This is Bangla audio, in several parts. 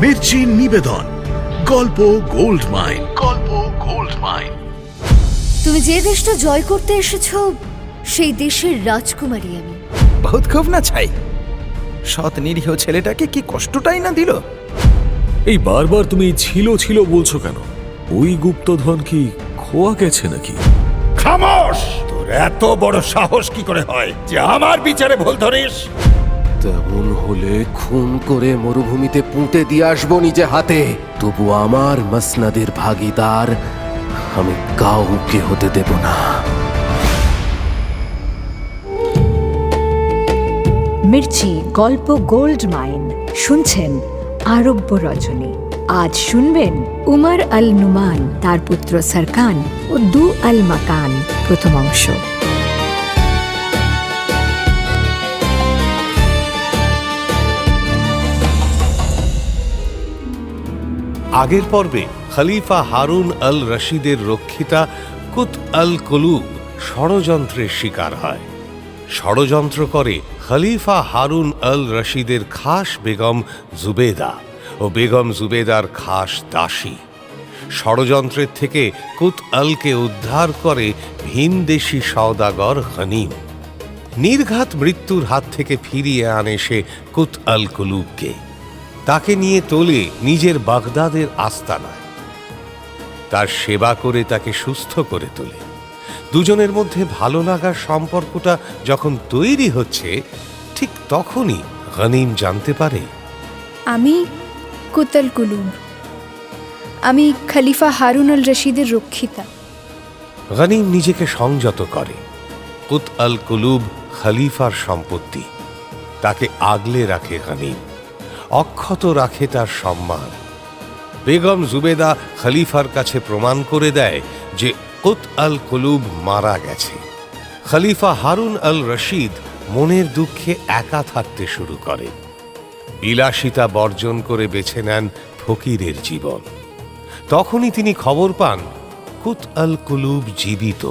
মির্চি নিবেদন, গল্প গোল্ড মাইন। গল্প গোল্ড মাইন। তুমি যে দেশটা জয় করতে এসেছো সেই দেশের রাজকুমারী আমি। বহুত খুব না ছাই, সৎ নিরীহ ছেলেটাকে কি কষ্টটাই না দিল। এই বারবার তুমি ছিল ছিল বলছো কেন? ওই গুপ্তধন কি খোয়া গেছে নাকি? খামোশ! তোর এত বড় সাহস কি করে হয় যে আমার বিচারে ভুল ধরিস? তেমন হলে খুন করে মরুভূমিতে পুঁতে দিয়ে আসবো নিজে হাতে, তবু আমার মসনদের ভাগীদার আমি কাউকে হতে দেব না। মির্চি গল্প গোল্ড মাইন শুনছেন আরব্য রজনী। আজ শুনবেন উমর আল নুমান, তার পুত্র সরকান ও দু আল মাকান। প্রথম অংশ। আগের পর্বে খলিফা হারুন আল রশিদের রক্ষিতা কুত আল কুলুব ষড়যন্ত্রের শিকার হয়। ষড়যন্ত্র করে খলিফা হারুন আল রশিদের খাস বেগম জুবেদা ও বেগম জুবেদার খাস দাসী। ষড়যন্ত্রের থেকে কুত আলকে উদ্ধার করে ভিনদেশি সওদাগর গনিম। নির্ঘাত মৃত্যুর হাত থেকে ফিরিয়ে আনে সে কুত আল কুলুবকে। তাকে নিয়ে তোলে নিজের বাগদাদের আস্তানায়। তার সেবা করে তাকে সুস্থ করে তোলে। দুজনের মধ্যে ভালো লাগার সম্পর্কটা যখন তৈরি হচ্ছে, ঠিক তখনই গনিম জানতে পারে আমি কুত আল কুলুব, আমি খলিফা হারুন আল রশিদের রক্ষিতা। গনিম নিজেকে সংযত করে। কুত আল কুলুব খলিফার সম্পত্তি, তাকে আগলে রাখে গনিম, অক্ষত রাখে তার সম্মান। বেগম জুবেদা খলিফার কাছে প্রমাণ করে দেয় যে কুত আল কুলুব মারা গেছে। খলিফা হারুন আল রশিদ মনের দুঃখে একা থাকতে শুরু করে। বিলাসিতা বর্জন করে বেছে নেন ফকিরের জীবন। তখনই তিনি খবর পান কুত আল কুলুব জীবিত।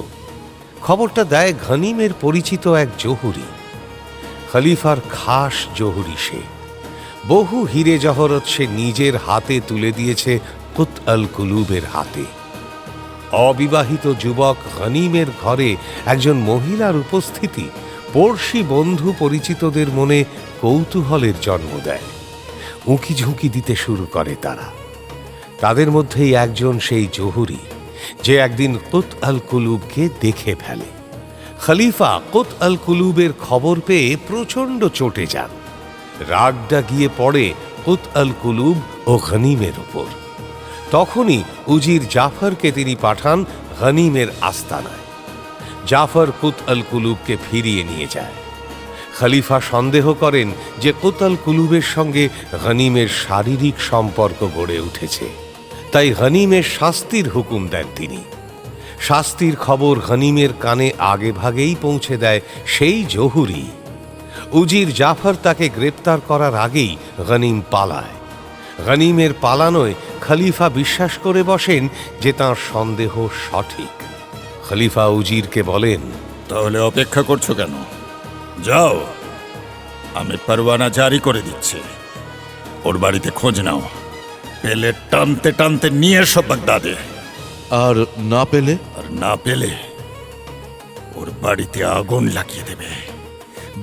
খবরটা দেয় গনিমের পরিচিত এক জহুরি। খলিফার খাস জহুরি সে। বহু হিরে জহরত সে নিজের হাতে তুলে দিয়েছে কুত আল কুলুবের হাতে। অবিবাহিত যুবক গনিমের ঘরে একজন মহিলার উপস্থিতি পড়শি বন্ধু পরিচিতদের মনে কৌতূহলের জন্ম দেয়। উঁকি ঝুঁকি দিতে শুরু করে তারা। তাদের মধ্যেই একজন সেই জহুরি যে একদিন কুত আল কুলুবকে দেখে ফেলে। খলিফা কুত আল কুলুবের খবর পেয়ে প্রচণ্ড চটে যান। রাগটা গিয়ে পড়ে কুত আল কুলুব ও গনিমের ওপর। তখনই উজির জাফরকে তিনি পাঠান গনিমের আস্তানায়। জাফর কুত আল কুলুবকে ফিরিয়ে নিয়ে যায়। খলিফা সন্দেহ করেন যে কুত আল কুলুবের সঙ্গে গনিমের শারীরিক সম্পর্ক গড়ে উঠেছে, তাই গনিমের শাস্তির হুকুম দেন তিনি। শাস্তির খবর গনিমের কানে আগে ভাগেই পৌঁছে দেয় সেই জহুরি। উজির জাফর তাকে গ্রেপ্তার করার আগেই গনিম পালায়। গনিমের পালানোয় খলিফা বিশ্বাস করে বসেন যে তাঁর সন্দেহ সঠিক। খলিফা উজিরকে বলেন, তাহলে অপেক্ষা করছো কেন? যাও, আমি পরওয়ানা জারি করে দিচ্ছি। ওর বাড়িতে খোঁজ নাও, পেলে টানতে টানতে নিয়ে এসো বাগদাদে। আর না পেলে? আর না পেলে ওর বাড়িতে আগুন লাগিয়ে দেবে,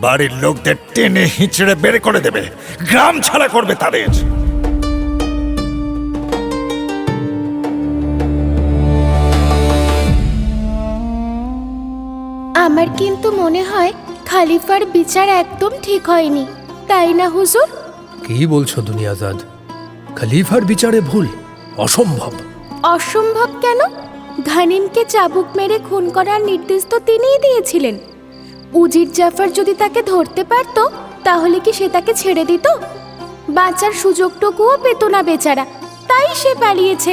বাড়ির লোকদের টেনে হিঁচড়ে বের করে দেবে, গ্রাম ছাড়া করবে তাদের। আমার কিন্তু মনে হয় খলিফার বিচার একদম ঠিক হয়নি, তাই না হুজুর? কি বলছো দুনিয়াজাদ? খলিফার বিচারে ভুল? অসম্ভব। অসম্ভব কেন? গনিমকে চাবুক মেরে খুন করার নির্দেশ তো তিনিই দিয়েছিলেন। উজির জাফর যদি তাকে ধরতে পারত তাহলে কি সে তাকে ছেড়ে দিত? বাঁচার সুযোগটুকুও পেত না বেচারা, তাই সে পালিয়েছে।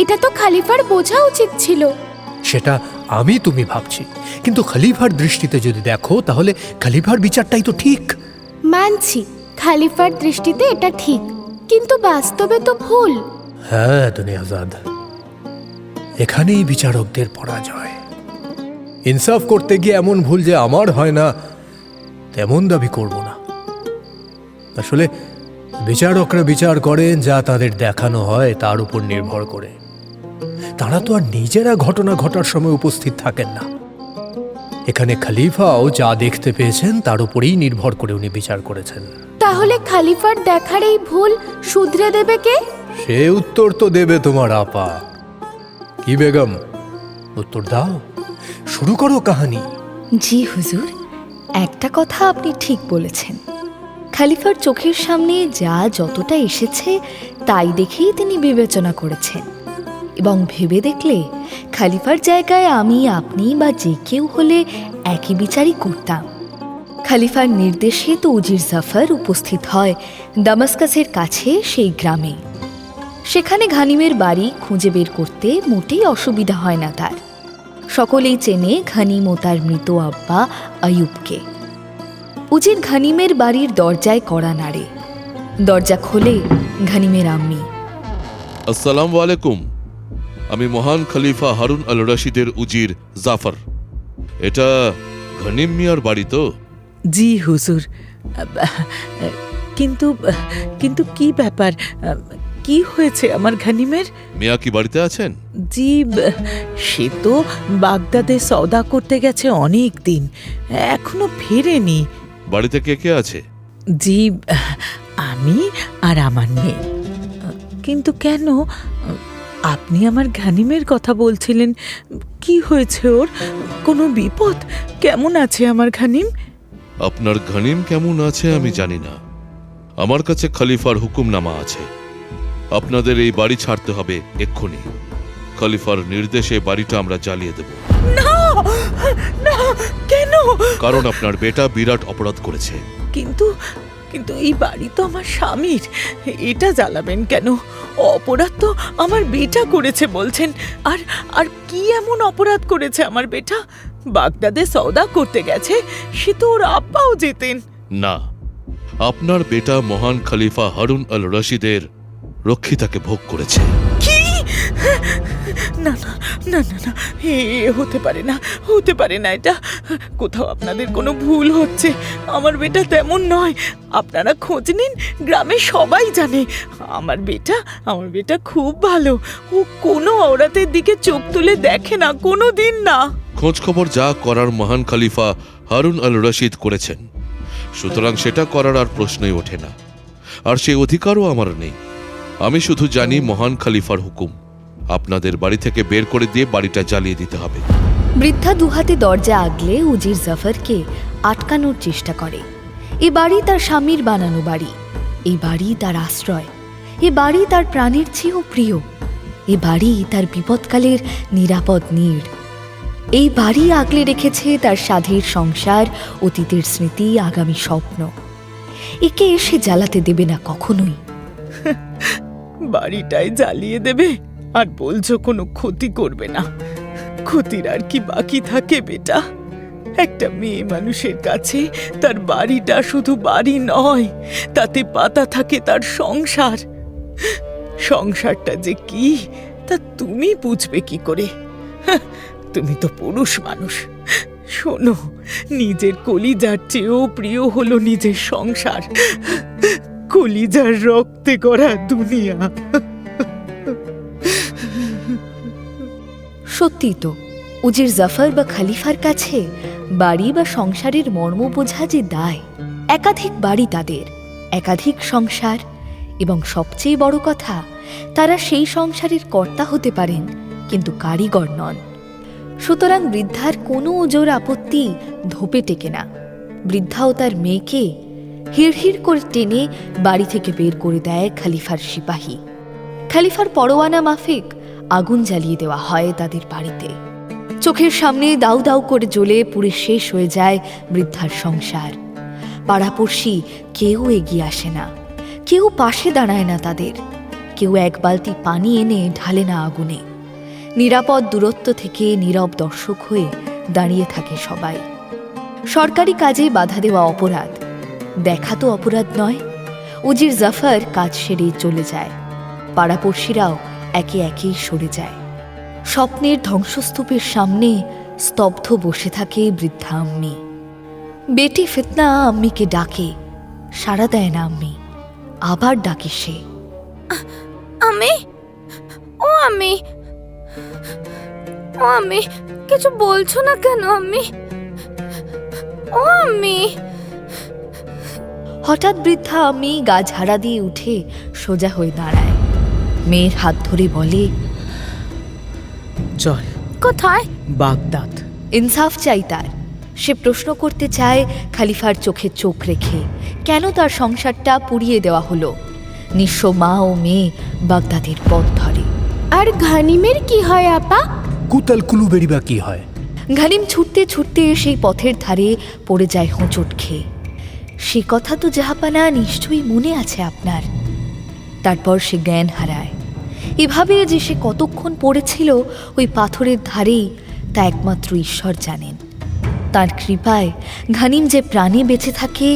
এটা তো খলিফার বোঝা উচিত ছিল। সেটা আমি তুমি ভাবছি, কিন্তু খলিফার দৃষ্টিতে যদি দেখো তাহলে খলিফার বিচারটাই তো ঠিক। মানছি খলিফার দৃষ্টিতে এটা ঠিক, কিন্তু বাস্তবে তো ভুল। হ্যাঁ দুনিয়াজাদ, এখানেই বিচারকদের পরাজয়। ইনসাফ করতে গিয়ে এমন ভুল যে আমার হয় না তেমন দাবি করব না। আসলে বিচারকরা বিচার করেন যা তাদের দেখানো হয় তার উপর নির্ভর করে। তারা তো আর নিজেরা ঘটনা ঘটার সময় উপস্থিত থাকেন না। এখানে খলিফাও যা দেখতে পেয়েছেন তার উপরেই নির্ভর করে উনি বিচার করেছেন। তাহলে খলিফার দেখার এই ভুল শুধরে দেবে কে? সে উত্তর তো দেবে তোমার আপা। কি বেগম, উত্তর দাও, শুরু করো কাহিনী। জি হুজুর, একটা কথা আপনি ঠিক বলেছেন। খলিফার চোখের সামনে যা যতটা এসেছে তাই দেখেই তিনি বিবেচনা করেছেন, এবং ভেবে দেখলে খলিফার জায়গায় আমি, আপনি বা যে কেউ হলে একই বিচারই করতাম। খলিফার নির্দেশে তো উজির জাফর উপস্থিত হয় দামাস্কাসের কাছে সেই গ্রামে। সেখানে ঘানিমের বাড়ি খুঁজে বের করতে মোটেই অসুবিধা হয় না তার। সকলেই চেনে ঘানিম ও তার মৃত আব্বা আয়ুবকে। উজির ঘানিমের বাড়ির দরজায় কড়া নাড়ে। দরজা খোলে ঘানিমের আম্মি। আসসালামু আলাইকুম, আমি মহান খলিফা হারুন আল রশিদের উজির জাফর। এটা ঘনিম মিয়ার বাড়ি তো? জি হুজুর, কিন্তু কিন্তু কি ব্যাপার, কি হয়েছে আমার ঘনিমের? মিয়া কি বাড়িতে আছেন? জি, সে তো বাগদাদে সওদা করতে গেছে অনেক দিন, এখনো ফেরেনি। বাড়িতে কে কে আছে? জি, আমি আর আমার মেয়ে। কিন্তু কেন আপনি আমার ঘানিমের কথা বলছিলেন? কি হয়েছে ওর? কোনো বিপদ? কেমন আছে আমার ঘানিম? আপনার ঘনিম কেমন আছে আমি জানি না। আমার কাছে খলিফার হুকুমনামা আছে, আপনাদের এই বাড়ি ছাড়তে হবে এক্ষুনি। খলিফার নির্দেশে বাড়িটা আমরা জ্বালিয়ে দেব। না না, কেন? কারণ আপনার বেটা বিরাট অপরাধ করেছে। কিন্তু কিন্তু এই বাড়ি তো আমার স্বামীর, এটা জ্বালাবেন কেন? অপরাধ তো আমার বেটা করেছে বলছেন। আর আর কি এমন অপরাধ করেছে আমার বেটা? বাগদাদে সওদা করতে গেছে, সে তো ওর আব্বাও যেতেন। না, আপনার বেটা মহান খলিফা হারুন আল রশিদের রক্ষিতাকে ভোগ করেছে। কি? না না না না না, এ হতে পারে না, হতে পারে না। এটা কোথাও আপনাদের কোনো ভুল হচ্ছে। আমার বেটা তেমন নয়। আপনারা খোঁজ নিন, গ্রামে সবাই জানে আমার বেটা খুব ভালো। ও কোনো অরাতের দিকে চোখ তুলে দেখে না, কোনো দিন না। খোঁজ খবর যা করার মহান খলিফা হারুন আল রশিদ করেছেন, সুতরাং সেটা করার আর প্রশ্নই ওঠে না। আর সে অধিকারও আমার নেই। আমি শুধু জানি মহান খলিফার হুকুম, আপনাদের বাড়ি থেকে বের করে দিয়ে বাড়িটা জ্বালিয়ে দিতে হবে। বৃদ্ধা দুহাতে দরজা আগলে উজির জাফরকে আটকানোর চেষ্টা করে। এ বাড়ি তার স্বামীর বানানো বাড়ি, এই বাড়ি তার আশ্রয়, এ বাড়ি তার প্রাণের চেয়েও প্রিয়, এ বাড়ি তার বিপদকালের নিরাপদ নীড়। এই বাড়ি আগলে রেখেছে তার সাধের সংসার, অতীতের স্মৃতি, আগামী স্বপ্ন। একে এসে জ্বালাতে দেবে না কখনোই। বাড়িটাই জ্বালিয়ে দেবে আর বলছো কোনো ক্ষতি করবে না? ক্ষতির আর কি বাকি থাকে বেটা? একটা মেয়ে মানুষের কাছে তার বাড়িটা শুধু বাড়ি নয়, তাতে পাতা থাকে তার সংসার। সংসারটা যে কি তা তুমি বুঝবে কি করে? তুমি তো পুরুষ মানুষ। শোনো, নিজের কলিজার চেয়েও প্রিয় হলো নিজের সংসার, কলিজার রক্তে গড়া দুনিয়া। সত্যি তো, উজির জাফর বা খলিফার কাছে বাড়ি বা সংসারের মর্ম বোঝা যে দায়। একাধিক বাড়ি তাদের, একাধিক সংসার, এবং সবচেয়ে বড় কথা, তারা সেই সংসারের কর্তা হতে পারেন কিন্তু কারিগর নন। সুতরাং বৃদ্ধার কোনো ওজোর আপত্তি ধোপে টেকে না। বৃদ্ধাও তার মেয়েকে হিড়হিড় করে টেনে বাড়ি থেকে বের করে দেয় খলিফার সিপাহী। খলিফার পরোয়ানা মাফিক আগুন জ্বালিয়ে দেওয়া হয় তাদের বাড়িতে। চোখের সামনে দাউ দাউ করে জ্বলে পুড়ে শেষ হয়ে যায় বৃদ্ধার সংসার। পাড়াপড়শি কেউ এগিয়ে আসে না, কেউ পাশে দাঁড়ায় না তাদের, কেউ এক বালতি পানি এনে ঢালে না আগুনে। নিরাপদ দূরত্ব থেকে নীরব দর্শক হয়ে দাঁড়িয়ে থাকে সবাই। সরকারি কাজে বাধা দেওয়া অপরাধ, দেখা তো অপরাধ নয়। উজির জাফর কাজ সেরে চলে যায়, পাড়াপড়শিরাও একে একেই সরে যায়। স্বপ্নের ধ্বংসস্তূপের সামনে স্তব্ধ বসে থাকে বৃদ্ধা আম্মি। বেটি ফিতনা আম্মিকে ডাকে, সাড়া দেয় না আম্মি। আবার ডাকে সে। আমি কিছু বলছো না কেন? আমি হঠাৎ বৃদ্ধা আমি গা ঝাড়া দিয়ে উঠে সোজা হয়ে দাঁড়ায়, মেয়ের হাত ধরে বলে, চল। কোথায়? বাগদাদ। ইনসাফ চাই তার। সে প্রশ্ন করতে চায় খলিফার চোখে চোখ রেখে কেন তার সংসারটা পুড়িয়ে দেওয়া হলো। নিঃস্ব মা ও মেয়ে বাগদাদের পথ ধরে। আর ঘানিমের কি হয় আপা? কুতাল কুলুবেরই বা কি হয়? ঘানিম ছুটতে ছুটতে সেই পথের ধারে পড়ে যায় হোঁচট খেয়ে। সে কথা তো জাহাপানা নিশ্চয়ই মনে আছে আপনার। তারপর সে জ্ঞান হারায়। এভাবে যে সে কতক্ষণ পড়েছিল ওই পাথরের ধারেই তা একমাত্র ঈশ্বর জানেন। তার কৃপায় ঘানিম যে প্রাণে বেঁচে থাকে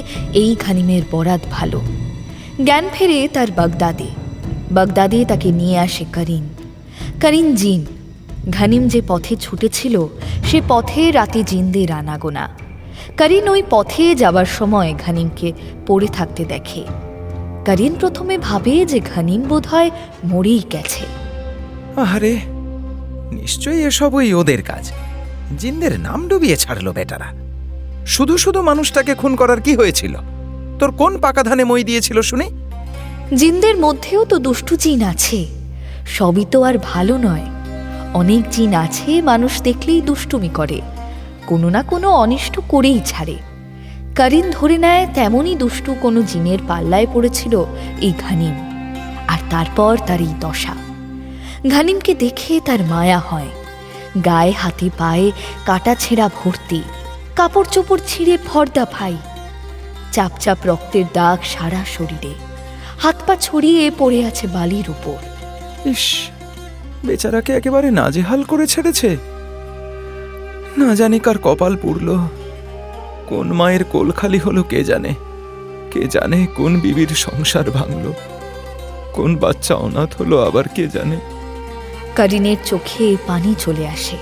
এই ঘানিমের বরাত ভালো। জ্ঞান ফেরে তার বাগদাদে তাকে নিয়ে আসে করিন জিন। ঘানিম যে পথে ছুটেছিল সে পথে রাতে জিনদের আনাগোনা। করিন ওই পথে যাবার সময় ঘানিমকে পড়ে থাকতে দেখে। করিন প্রথমে ভাবে যে ঘানিম বোধহয় মরেই গেছে। আরে নিশ্চয়ই এসব ওই ওদের কাজ। জিনদের নাম ডুবিয়ে ছাড়লো বেটারা। শুধু শুধু মানুষটাকে খুন করার কি হয়েছিল? তোর কোন পাকা ধানে মই দিয়েছিল শুনে? জিনদের মধ্যেও তো দুষ্টু জিন আছে, সবই তো আর ভালো নয়। অনেক জিন আছে মানুষ দেখলেই দুষ্টুমি করে, কোনো না কোনো অনিষ্ট করেই ছাড়ে। করিন ধরে নেয় তেমনই দুষ্টু কোনো জিনের পাল্লায় পড়েছিল এই ঘানিম, আর তারপর তার এই দশা। ঘানিমকে দেখে তার মায়া হয়। গায়ে হাতে পায়ে কাটা ছেঁড়া ভর্তি, কাপড় চোপড় ছিঁড়ে ফর্দা ফাই, চাপ চাপ রক্তের দাগ সারা শরীরে, হাত পা ছড়িয়ে পড়ে আছে বালির উপর। ইস, বেচারাকে একেবারে নাজেহাল করে ছেড়েছে। না জানি কার কপাল পুড়ল, কোন মায়ের কোল খালি হলো কে জানে। কে জানে কোন বিবির সংসার ভাঙলো, কোন বাচ্চা অনাথ হলো আবার কে জানে। করিনের চোখে পানি চলে আসে।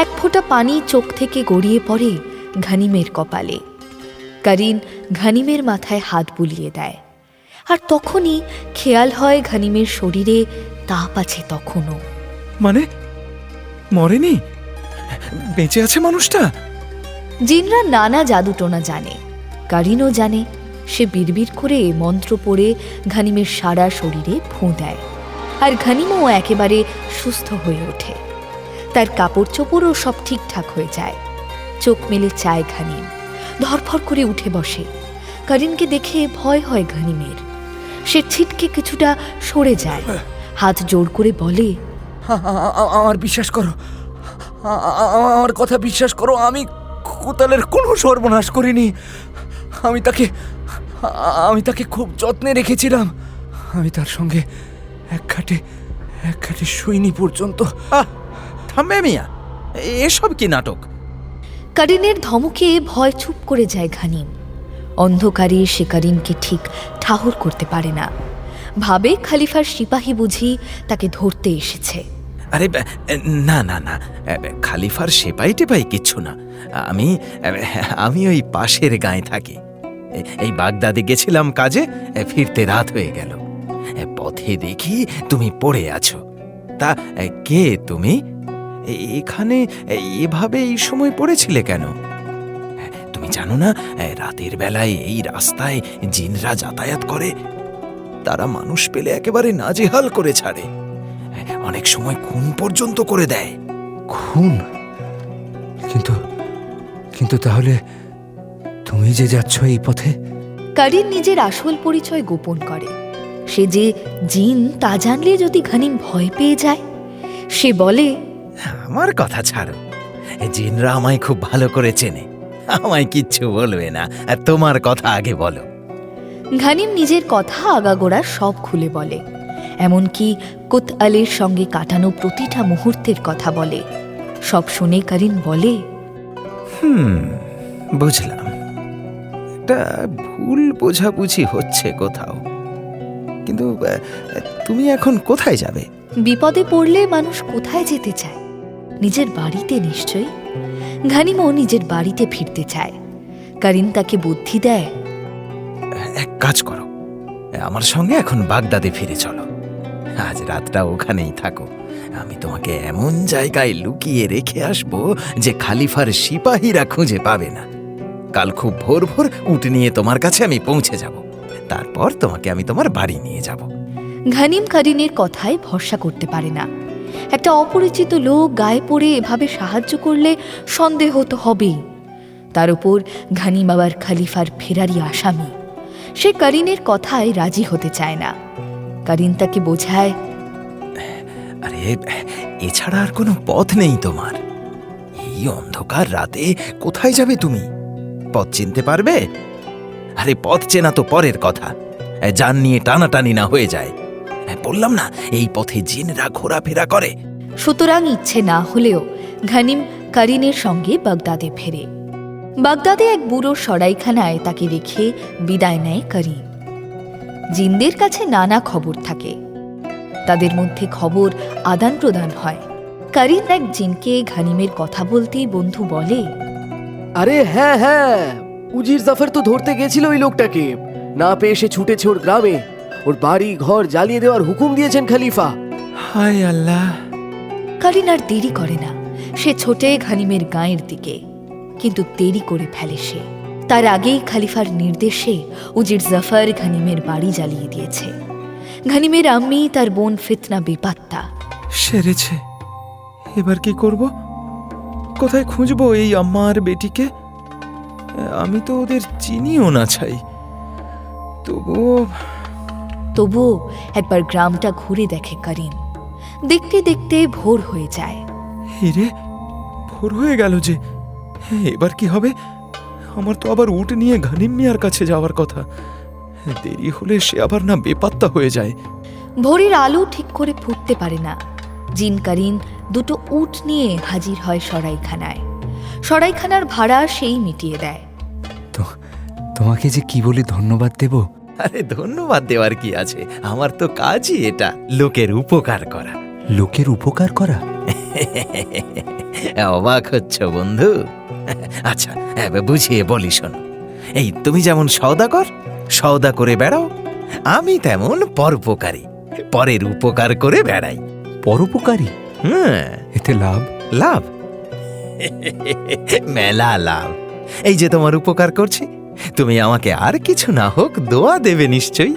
এক ফোঁটা পানি চোখ থেকে গড়িয়ে পড়ে ঘানিমের কপালে। করিন ঘানিমের মাথায় হাত বুলিয়ে দেয়, আর তখনই খেয়াল হয় ঘানিমের শরীরে তাপ আছে তখনও। মানে মরেনি, বেঁচে আছে মানুষটা? জিনরা নানা জাদুটোনা জানে, করিনও জানে। সে বিড়বিড় করে মন্ত্র পড়ে ঘানিমের সারা শরীরে ফুঁ দেয়, আর ঘানিমও একেবারে সুস্থ হয়ে ওঠে। তার কাপড় চোপড়ও সব ঠিকঠাক হয়ে যায়। চোখ মেলে চায় ঘানিম, ধরফর করে উঠে বসে। করিনকে দেখে ভয় হয় ঘানিমের। সে ছিটকে কিছুটা সরে যায়, হাত জোর করে বলে, আমার বিশ্বাস করো, আমার কথা বিশ্বাস করো, আমি কুতালের কোনো সর্বনাশ করিনি। আমি তাকে খুব যত্নে রেখেছিলাম। আমি তার সঙ্গে এক খাটে শুইনি পর্যন্ত। থামবে মিয়া, এসব কি নাটক? করিনের ধমকে ভয় চুপ করে যায় ঘানিম। অন্ধকারে সে করিনকে ঠিক ঠাহর করতে পারে না। ভাবে খলিফার সিপাহী বুঝি তাকে ধরতে এসেছে। আরে না না না, খলিফার সেপাই টেপাই কিচ্ছু না। আমি ওই পাশের গাঁয়ে থাকি। এই বাগদাদে গেছিলাম কাজে, ফিরতে রাত হয়ে গেল। পথে দেখি তুমি পড়ে আছো। তা কে তুমি? এখানে এভাবে এই সময় পড়েছিলে কেন? তুমি জানো না রাতের বেলায় এই রাস্তায় জিনরা যাতায়াত করে? তারা মানুষ পেলে একেবারে নাজেহাল করে ছাড়ে, অনেক সময় খুন পর্যন্ত করে দেয়। খুন? কিন্তু তাহলে তুমি যে যাচ্ছ এই পথে? করিন নিজের আসল পরিচয় গোপন করে। সে যে জিন তা জানলে যদি ঘানিম ভয় পেয়ে যায়। সে বলে, আমার কথা ছাড়ো, জিনরা আমায় খুব ভালো করে চেনে, আমায় কিচ্ছু বলবে না। তোমার কথা আগে বলো। ঘানিম নিজের কথা আগাগোড়া সব খুলে বলে, এমনকি কুত আলীর সঙ্গে কাটানো প্রতিটা মুহূর্তের কথা বলে। সব শুনে করিন বলে, বুঝলাম, একটা ভুল বোঝাবুঝি হচ্ছে কোথাও। কিন্তু তুমি এখন কোথায় যাবে? বিপদে পড়লে মানুষ কোথায় যেতে চায়? নিজের বাড়িতে নিশ্চয়ই। ঘানিমও নিজের বাড়িতে ফিরতে চায়। করিন তাকে বুদ্ধি দেয়, এক কাজ করো, আমার সঙ্গে এখন বাগদাদে ফিরে চলো। আজ রাতটা ওখানেই থাকো। আমি তোমাকে এমন জায়গায় লুকিয়ে রেখে আসবো যে খালিফার সিপাহীরা খুঁজে পাবে না। কাল খুব ভোর ভোর উট নিয়ে তোমার কাছে আমি পৌঁছে যাব। তারপর তোমাকে আমি তোমার বাড়ি নিয়ে যাব। ঘানিম কারিনের কথায় ভরসা করতে পারে না। একটা অপরিচিত লোক গায়ে পড়ে এভাবে সাহায্য করলে সন্দেহ তো হবেই। তার উপর ঘানিম আবার খালিফার ফেরারি আসামি। সে কারিনের কথায় রাজি হতে চায় না। কারিন তাকে বোঝায়, আরে এছাড়া আর কোনো পথ নেই তোমার। এই অন্ধকার রাতে কোথায় যাবে তুমি? পথ চিনতে পারবে? আরে পথ চেনা তো পরের কথা, জান নিয়ে টানাটানি না হয়ে যায়। বললাম না, এই পথে জিনরা ঘোরাফেরা করে। সুতরাং ইচ্ছে না হলেও ঘানিম কারিনের সঙ্গে বাগদাদে ফেরে। বাগদাদে এক বুড়ো সরাইখানায় তাকে রেখে বিদায় নেয় কারিন। জিনদের কাছে নানা খবর থাকে, তাদের মধ্যে খবর আদান প্রদান হয়। কারিন এক জিনকে ঘানিমের কথা বলতেই বন্ধু বলে, আরে হ্যাঁ হ্যাঁ, উজির জাফর তো ধরতে গেছিল ওই লোকটাকে, না পেয়ে সে ছুটেছে ওর গ্রামে। ওর বাড়ি ঘর জ্বালিয়ে দেওয়ার হুকুম দিয়েছেন খলিফা। হায় আল্লাহ! কারিন আর দেরি করে না, সে ছোটে ঘানিমের গাঁয়ের দিকে। কিন্তু দেরি করে ফেলে সে। তার আগেই খলিফার নির্দেশে উজির জাফর ঘানিমের বাড়ি জ্বালিয়ে দিয়েছে। ঘানিমের আম্মি তার বোন ফিতনা বেপাত্তা। সেরেছে। এবার কি করব? কোথায় খুঁজবো এই আম্মার বেটিকে? আমি তো ওদের চিনিও না ছাই। তবুও একবার গ্রামটা ঘুরে দেখে কারিন। দেখতে দেখতে ভোর হয়ে যায়। হিরে, ভোর হয়ে গেল যে। এবার কি হবে? আমার তো আবার উট নিয়ে ঘানিম মিয়ার কাছে যাওয়ার কথা। দেরি হলে সে আবার না বেপাত্তা হয়ে যায়। ভোরের আলো ঠিক করে ফুটতে পারে না। জিন কারিন দুটো উট নিয়ে হাজির হয় সরাইখানায়। সরাইখানার ভাড়া সেই মিটিয়ে দেয়। তোমাকে যে কি বলে ধন্যবাদ দেব। আরে ধন্যবাদ দেওয়ার কি আছে? আমার তো কাজই এটা, লোকের উপকার করা। লোকের উপকার করা? অবাক হচ্ছ বন্ধু? আচ্ছা বুঝিয়ে বলি, শোনো। এই তুমি যেমন সওদা করে বেড়াও, আমি তেমন পরোপকারী, পরের উপকার করে বেড়াই। পরোপকারী? এতে লাভ? লাভ? মেলা লাভ। এই যে তোমার উপকার করছি, তুমি আমাকে আর কিছু না হোক দোয়া দেবে নিশ্চয়ই।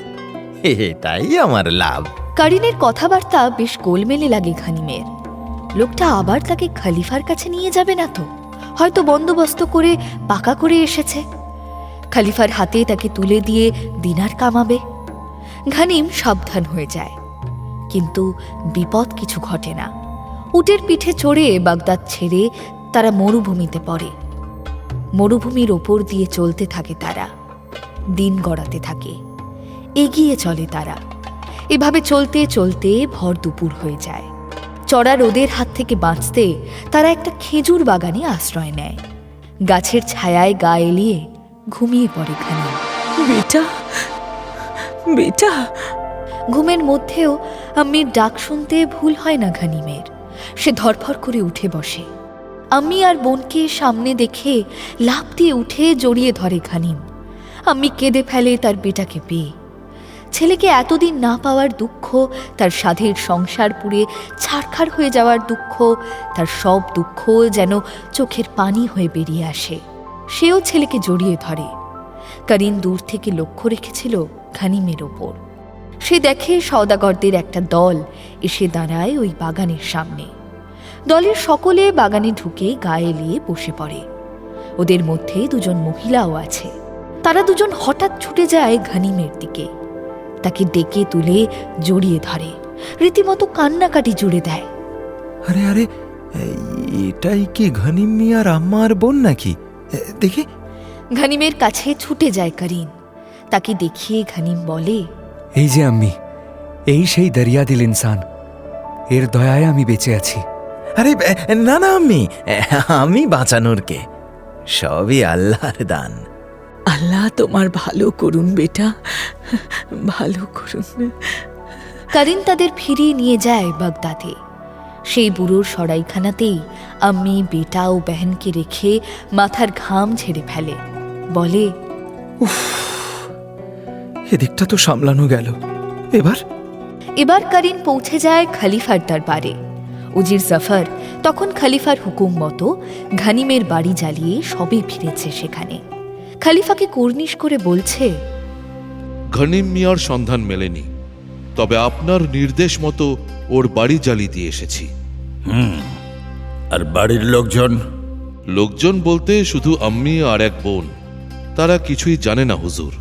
এটাই আমার লাভ। কারিনের কথাবার্তা বেশ গোলমেলে লাগে ঘানিমের। লোকটা আবার তাকে খলিফার কাছে নিয়ে যাবে না তো? হয়তো বন্দোবস্ত করে পাকা করে এসেছে। খলিফার হাতে তাকে তুলে দিয়ে দিনার কামাবে। ঘানিম সাবধান হয়ে যায়, কিন্তু বিপদ কিছু ঘটে না। উটের পিঠে চড়ে বাগদাদ ছেড়ে তারা মরুভূমিতে পড়ে। মরুভূমির ওপর দিয়ে চলতে থাকে তারা। দিন গড়াতে থাকে, এগিয়ে চলে তারা। এভাবে চলতে চলতে ভর দুপুর হয়ে যায়। চড়া রোদের হাত থেকে বাঁচতে তারা একটা খেজুর বাগানে আশ্রয় নেয়। গাছের ছায়ায় গা এলিয়ে ঘুমিয়ে পড়ে ঘানিম। বেটা, বেটা। ঘুমের মধ্যেও আম্মির ডাক শুনতে ভুল হয় না ঘানিমের। সে ধরফর করে উঠে বসে। আম্মি আর বোনকে সামনে দেখে লাফ দিয়ে উঠে জড়িয়ে ধরে ঘানিম। আম্মি কেঁদে ফেলে তার বেটাকে পেয়ে। ছেলেকে এতদিন না পাওয়ার দুঃখ, তার সাধের সংসার পুড়ে ছারখাড় হয়ে যাওয়ার দুঃখ, তার সব দুঃখ যেন চোখের পানি হয়ে বেরিয়ে আসে। সেও ছেলেকে জড়িয়ে ধরে। কারিন দূর থেকে লক্ষ্য রেখেছিল ঘানিমের ওপর। সে দেখে সওদাগরদের একটা দল এসে দাঁড়ায় ওই বাগানের সামনে। দলের সকলে বাগানে ঢুকে গায়ে এলিয়ে বসে পড়ে। ওদের মধ্যে দুজন মহিলাও আছে। তারা দুজন হঠাৎ ছুটে যায় ঘানিমের দিকে, তাকে ডেকে তুলে জড়িয়ে ধরে, রীতিমতো কান্নাকাটি জুড়ে দেয়। আরে আরে, এটাই কি ঘানিম মিয়ার আম্মার বোন নাকি? দেখি। ঘানিমের কাছে ছুটে যায় কারিন। তাকে দেখিয়ে ঘানিম বলে, এই যে আম্মি, এই সেই দরিয়া দিল ইনসান, এর দয়ায় আমি বেঁচে আছি। আরে না না আম্মি, আমি বাঁচানোর কে? সবই আল্লাহর দান। আল্লাহ তোমার ভালো করুন বেটা, ভালো করুন। কারিন তাদের ফিরিয়ে নিয়ে যায় বাগদাদে। সেই বুড়োর সরাইখানাতেই আম্মি বেটা ও বেহেনকে রেখে মাথার ঘাম ঝেড়ে ফেলে। বলে, উফ, এদিকটা তো সামলানো গেল, এবার করিন পৌঁছে যায় খলিফার দরবারে। উজির জাফর তখন খলিফার হুকুম মতো ঘনিমের বাড়ি জ্বালিয়ে সবে ফিরেছে সেখানে। খলিফাকে কুর্নিশ করে বলছে, ঘনিম মিয়ার সন্ধান মেলেনি, তবে আপনার নির্দেশ মতো ওর বাড়ি জ্বালিয়ে দিয়ে এসেছি। আর বাড়ির লোকজন? লোকজন বলতে শুধু আম্মি আর এক বোন, তারা কিছুই জানে না হুজুর।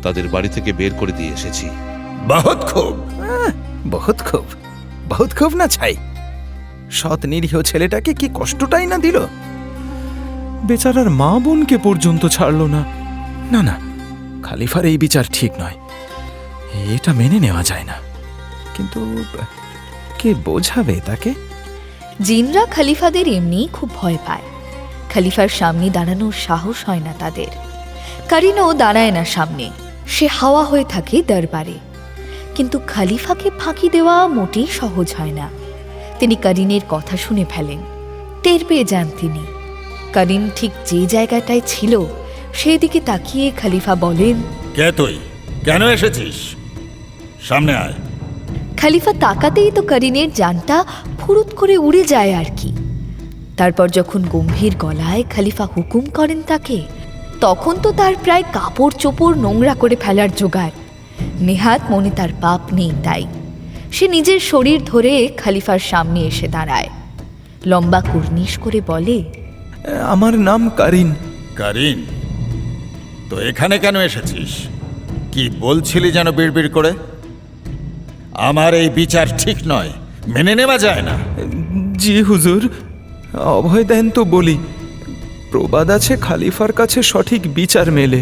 তাদের বাড়ি থেকে বের করে দিয়ে এসেছি। বহুত খুব, বহুত খুব না ছাই। সৎ নিরীহ ছেলেটাকে কি কষ্টটাই না দিল, বেচারার মা বোনকে পর্যন্ত ছাড়ল না। না না, খলিফার এই বিচার ঠিক নয়, এটা মেনে নেওয়া যায় না। কিন্তু কে বোঝাবে তাকে? জিনরা খলিফাদের এমনি খুব ভয় পায়। খলিফার সামনে দাঁড়ানোর সাহস হয় না তাদের। করিনও দাঁড়ায় না সামনে, সে হাওয়া হয়ে থাকে দরবারে। কিন্তু খলিফাকে ফাঁকি দেওয়া মোটেই সহজ হয় না। তিনি করিনের কথা শুনে ফেলেন, টের পেয়ে যান তিনি। করিন ঠিক যে জায়গাটায় ছিল সেদিকে তাকিয়ে খলিফা বলেন, কে তুই? কেন এসেছিস? সামনে আয়। খলিফা তাকাতেই তো করিনের জানটা ফুরুত করে উড়ে যায় আর কি। তারপর যখন গম্ভীর গলায় খলিফা হুকুম করেন তাকে, তখন তো তার প্রায় কাপড় চোপড় নোংরা করে ফেলার জোগাড়। নেহাত মনে তার পাপ নেই, তাই সে নিজের শরীর ধরে খলিফার সামনে এসে দাঁড়ায়। লম্বা কুর্নিশ করে বলে, আমার নাম করিন। করিন, তো এখানে কেন এসেছিস? কি বলছিলি যেন বিড়বিড় করে? আমার এই বিচার ঠিক নয়, মেনে নেওয়া যায় না। জি হুজুর, অভয় দেন তো বলি। প্রবাদ আছে খলিফার কাছে সঠিক বিচার মেলে।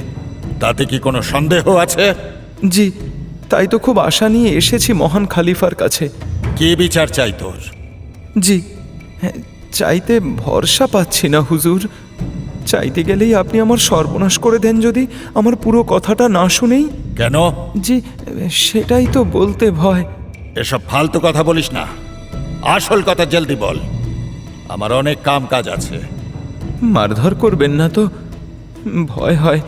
তাতে কি কোনো সন্দেহ আছে? জি, তাই তো খুব আশা নিয়ে এসেছি মহান খলিফার কাছে। কি বিচার চাই তোর? জি, চাইতে ভরসা পাচ্ছি না হুজুর। চাইতে গেলেই আপনি আমার সর্বনাশ করে দেন যদি আমার পুরো কথাটা না শুনেই। কেন? জি, সেটাই তো বলতে ভয়। এসব ফালতু কথা বলিস না, আসল কথা জলদি বল। আমার অনেক কাম কাজ আছে। মারধর করবেন না তো? ভয় হয়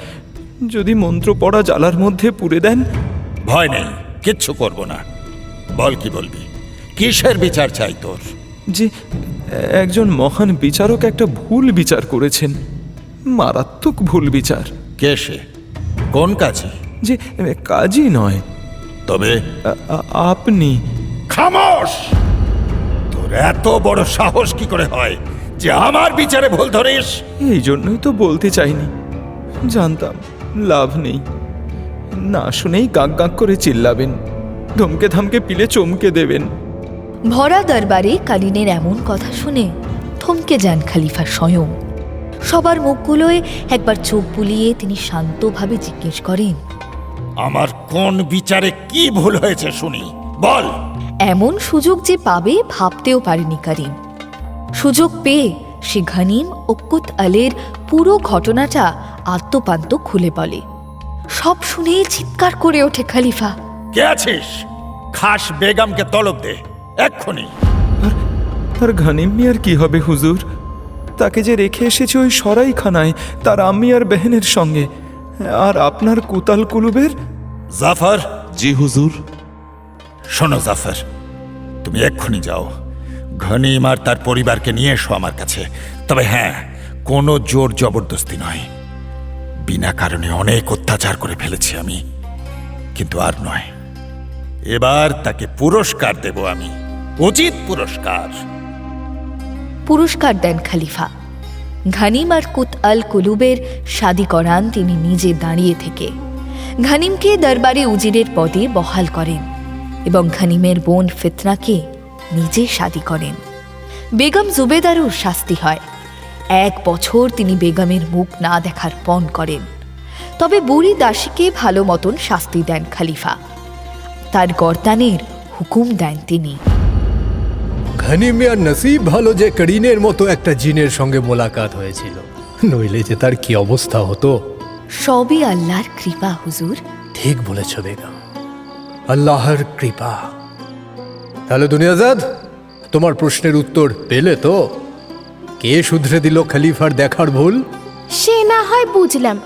যদি মন্ত্র পড়া জ্বালার মধ্যে পুরে দেন। ভয় নেই, কিচ্ছু করব না। বল কি বলবি? কিসের বিচার চাই তোর? জি, একজন মহান বিচারক একটা ভুল বিচার করেছেন, মারাত্মক ভুল বিচার। কে সে? কোন কাজে? জি, কাজই নয়, তবে আপনি। খামোশ! তোর এত বড় সাহস কি করে হয় যে আমার বিচারে ভুল ধরিস? এই জন্যই তো বলতে চাইনি, জানতাম লাভ নেই। না শুনেই গাঁক গাঁক করে চিল্লাবেন, ধমকে ধামকে পিলে চমকে দেবেন। ভরা দরবারে করিনের এমন কথা শুনে থমকে যান খলিফা স্বয়ং। সবার মুখগুলোয় একবার চোখ বুলিয়ে তিনি শান্তভাবে জিজ্ঞেস করেন, আমার কোন বিচারে কি ভুল হয়েছে শুনি, বল। এমন সুযোগ যে পাবে ভাবতেও পারেনি করিম। সুযোগ পেয়ে সে ঘনিম ও কুত আলের পুরো ঘটনাটা আত্মপান্ত খুলে বলে। সব শুনে চিৎকার করে ওঠে খলিফা, কে আছিস? খাস বেগমকে তলব দে এক্ষুনি। আর ঘনিম মিয়ার কি হবে হুজুর? তাকে যে রেখে এসেছে ওই সরাইখানায় তার আম্মি আর বেহেনের সঙ্গে। আর আপনার কুতাল কুলুবের? জাফর। জি হুজুর। শোনো জাফর, তুমি এক্ষুনি যাও, ঘনিম আর তার পরিবারকে নিয়ে এসো আমার কাছে। তবে হ্যাঁ, কোনো জোর জবরদস্তি নয়। বিনা কারণে অনেক অত্যাচার করে ফেলেছি আমি, কিন্তু আর নয়। এবার তাকে পুরস্কার দেব আমি, উচিত পুরস্কার। পুরস্কার দেন খলিফা। ঘনিম আর কুত আল কুলুবের শাদি করান তিনি নিজে দাঁড়িয়ে থেকে। ঘনিমকে দরবারে উজিরের পদে বহাল করেন এবং ঘনিমের বোন ফিতনাকে নিজে শাদি করেন। বেগম জুবেদারও শাস্তি হয়। 1 বছর তিনি বেগমের মুখ না দেখার পণ করেন। তবে বুড়ি দাসীকে ভালো মতন শাস্তি দেন খলিফা। তার গর্দানের হুকুম দেন তিনি। ঘনিম মিয়ার নসিব ভালো যে করিনের মতো একটা জিনের সঙ্গে মোলাকাত হয়েছিল, নইলে যে তার কি অবস্থা হতো। সবই আল্লাহর কৃপা হুজুর। ঠিক বলেছ বেগম, আল্লাহর কৃপা। তাহলে দুনিয়াজাদ, তোমার প্রশ্নের উত্তর পেলে তো? কে শুধরে দিল খলিফার দেখার ভুল? সে না হয় বুঝলাম,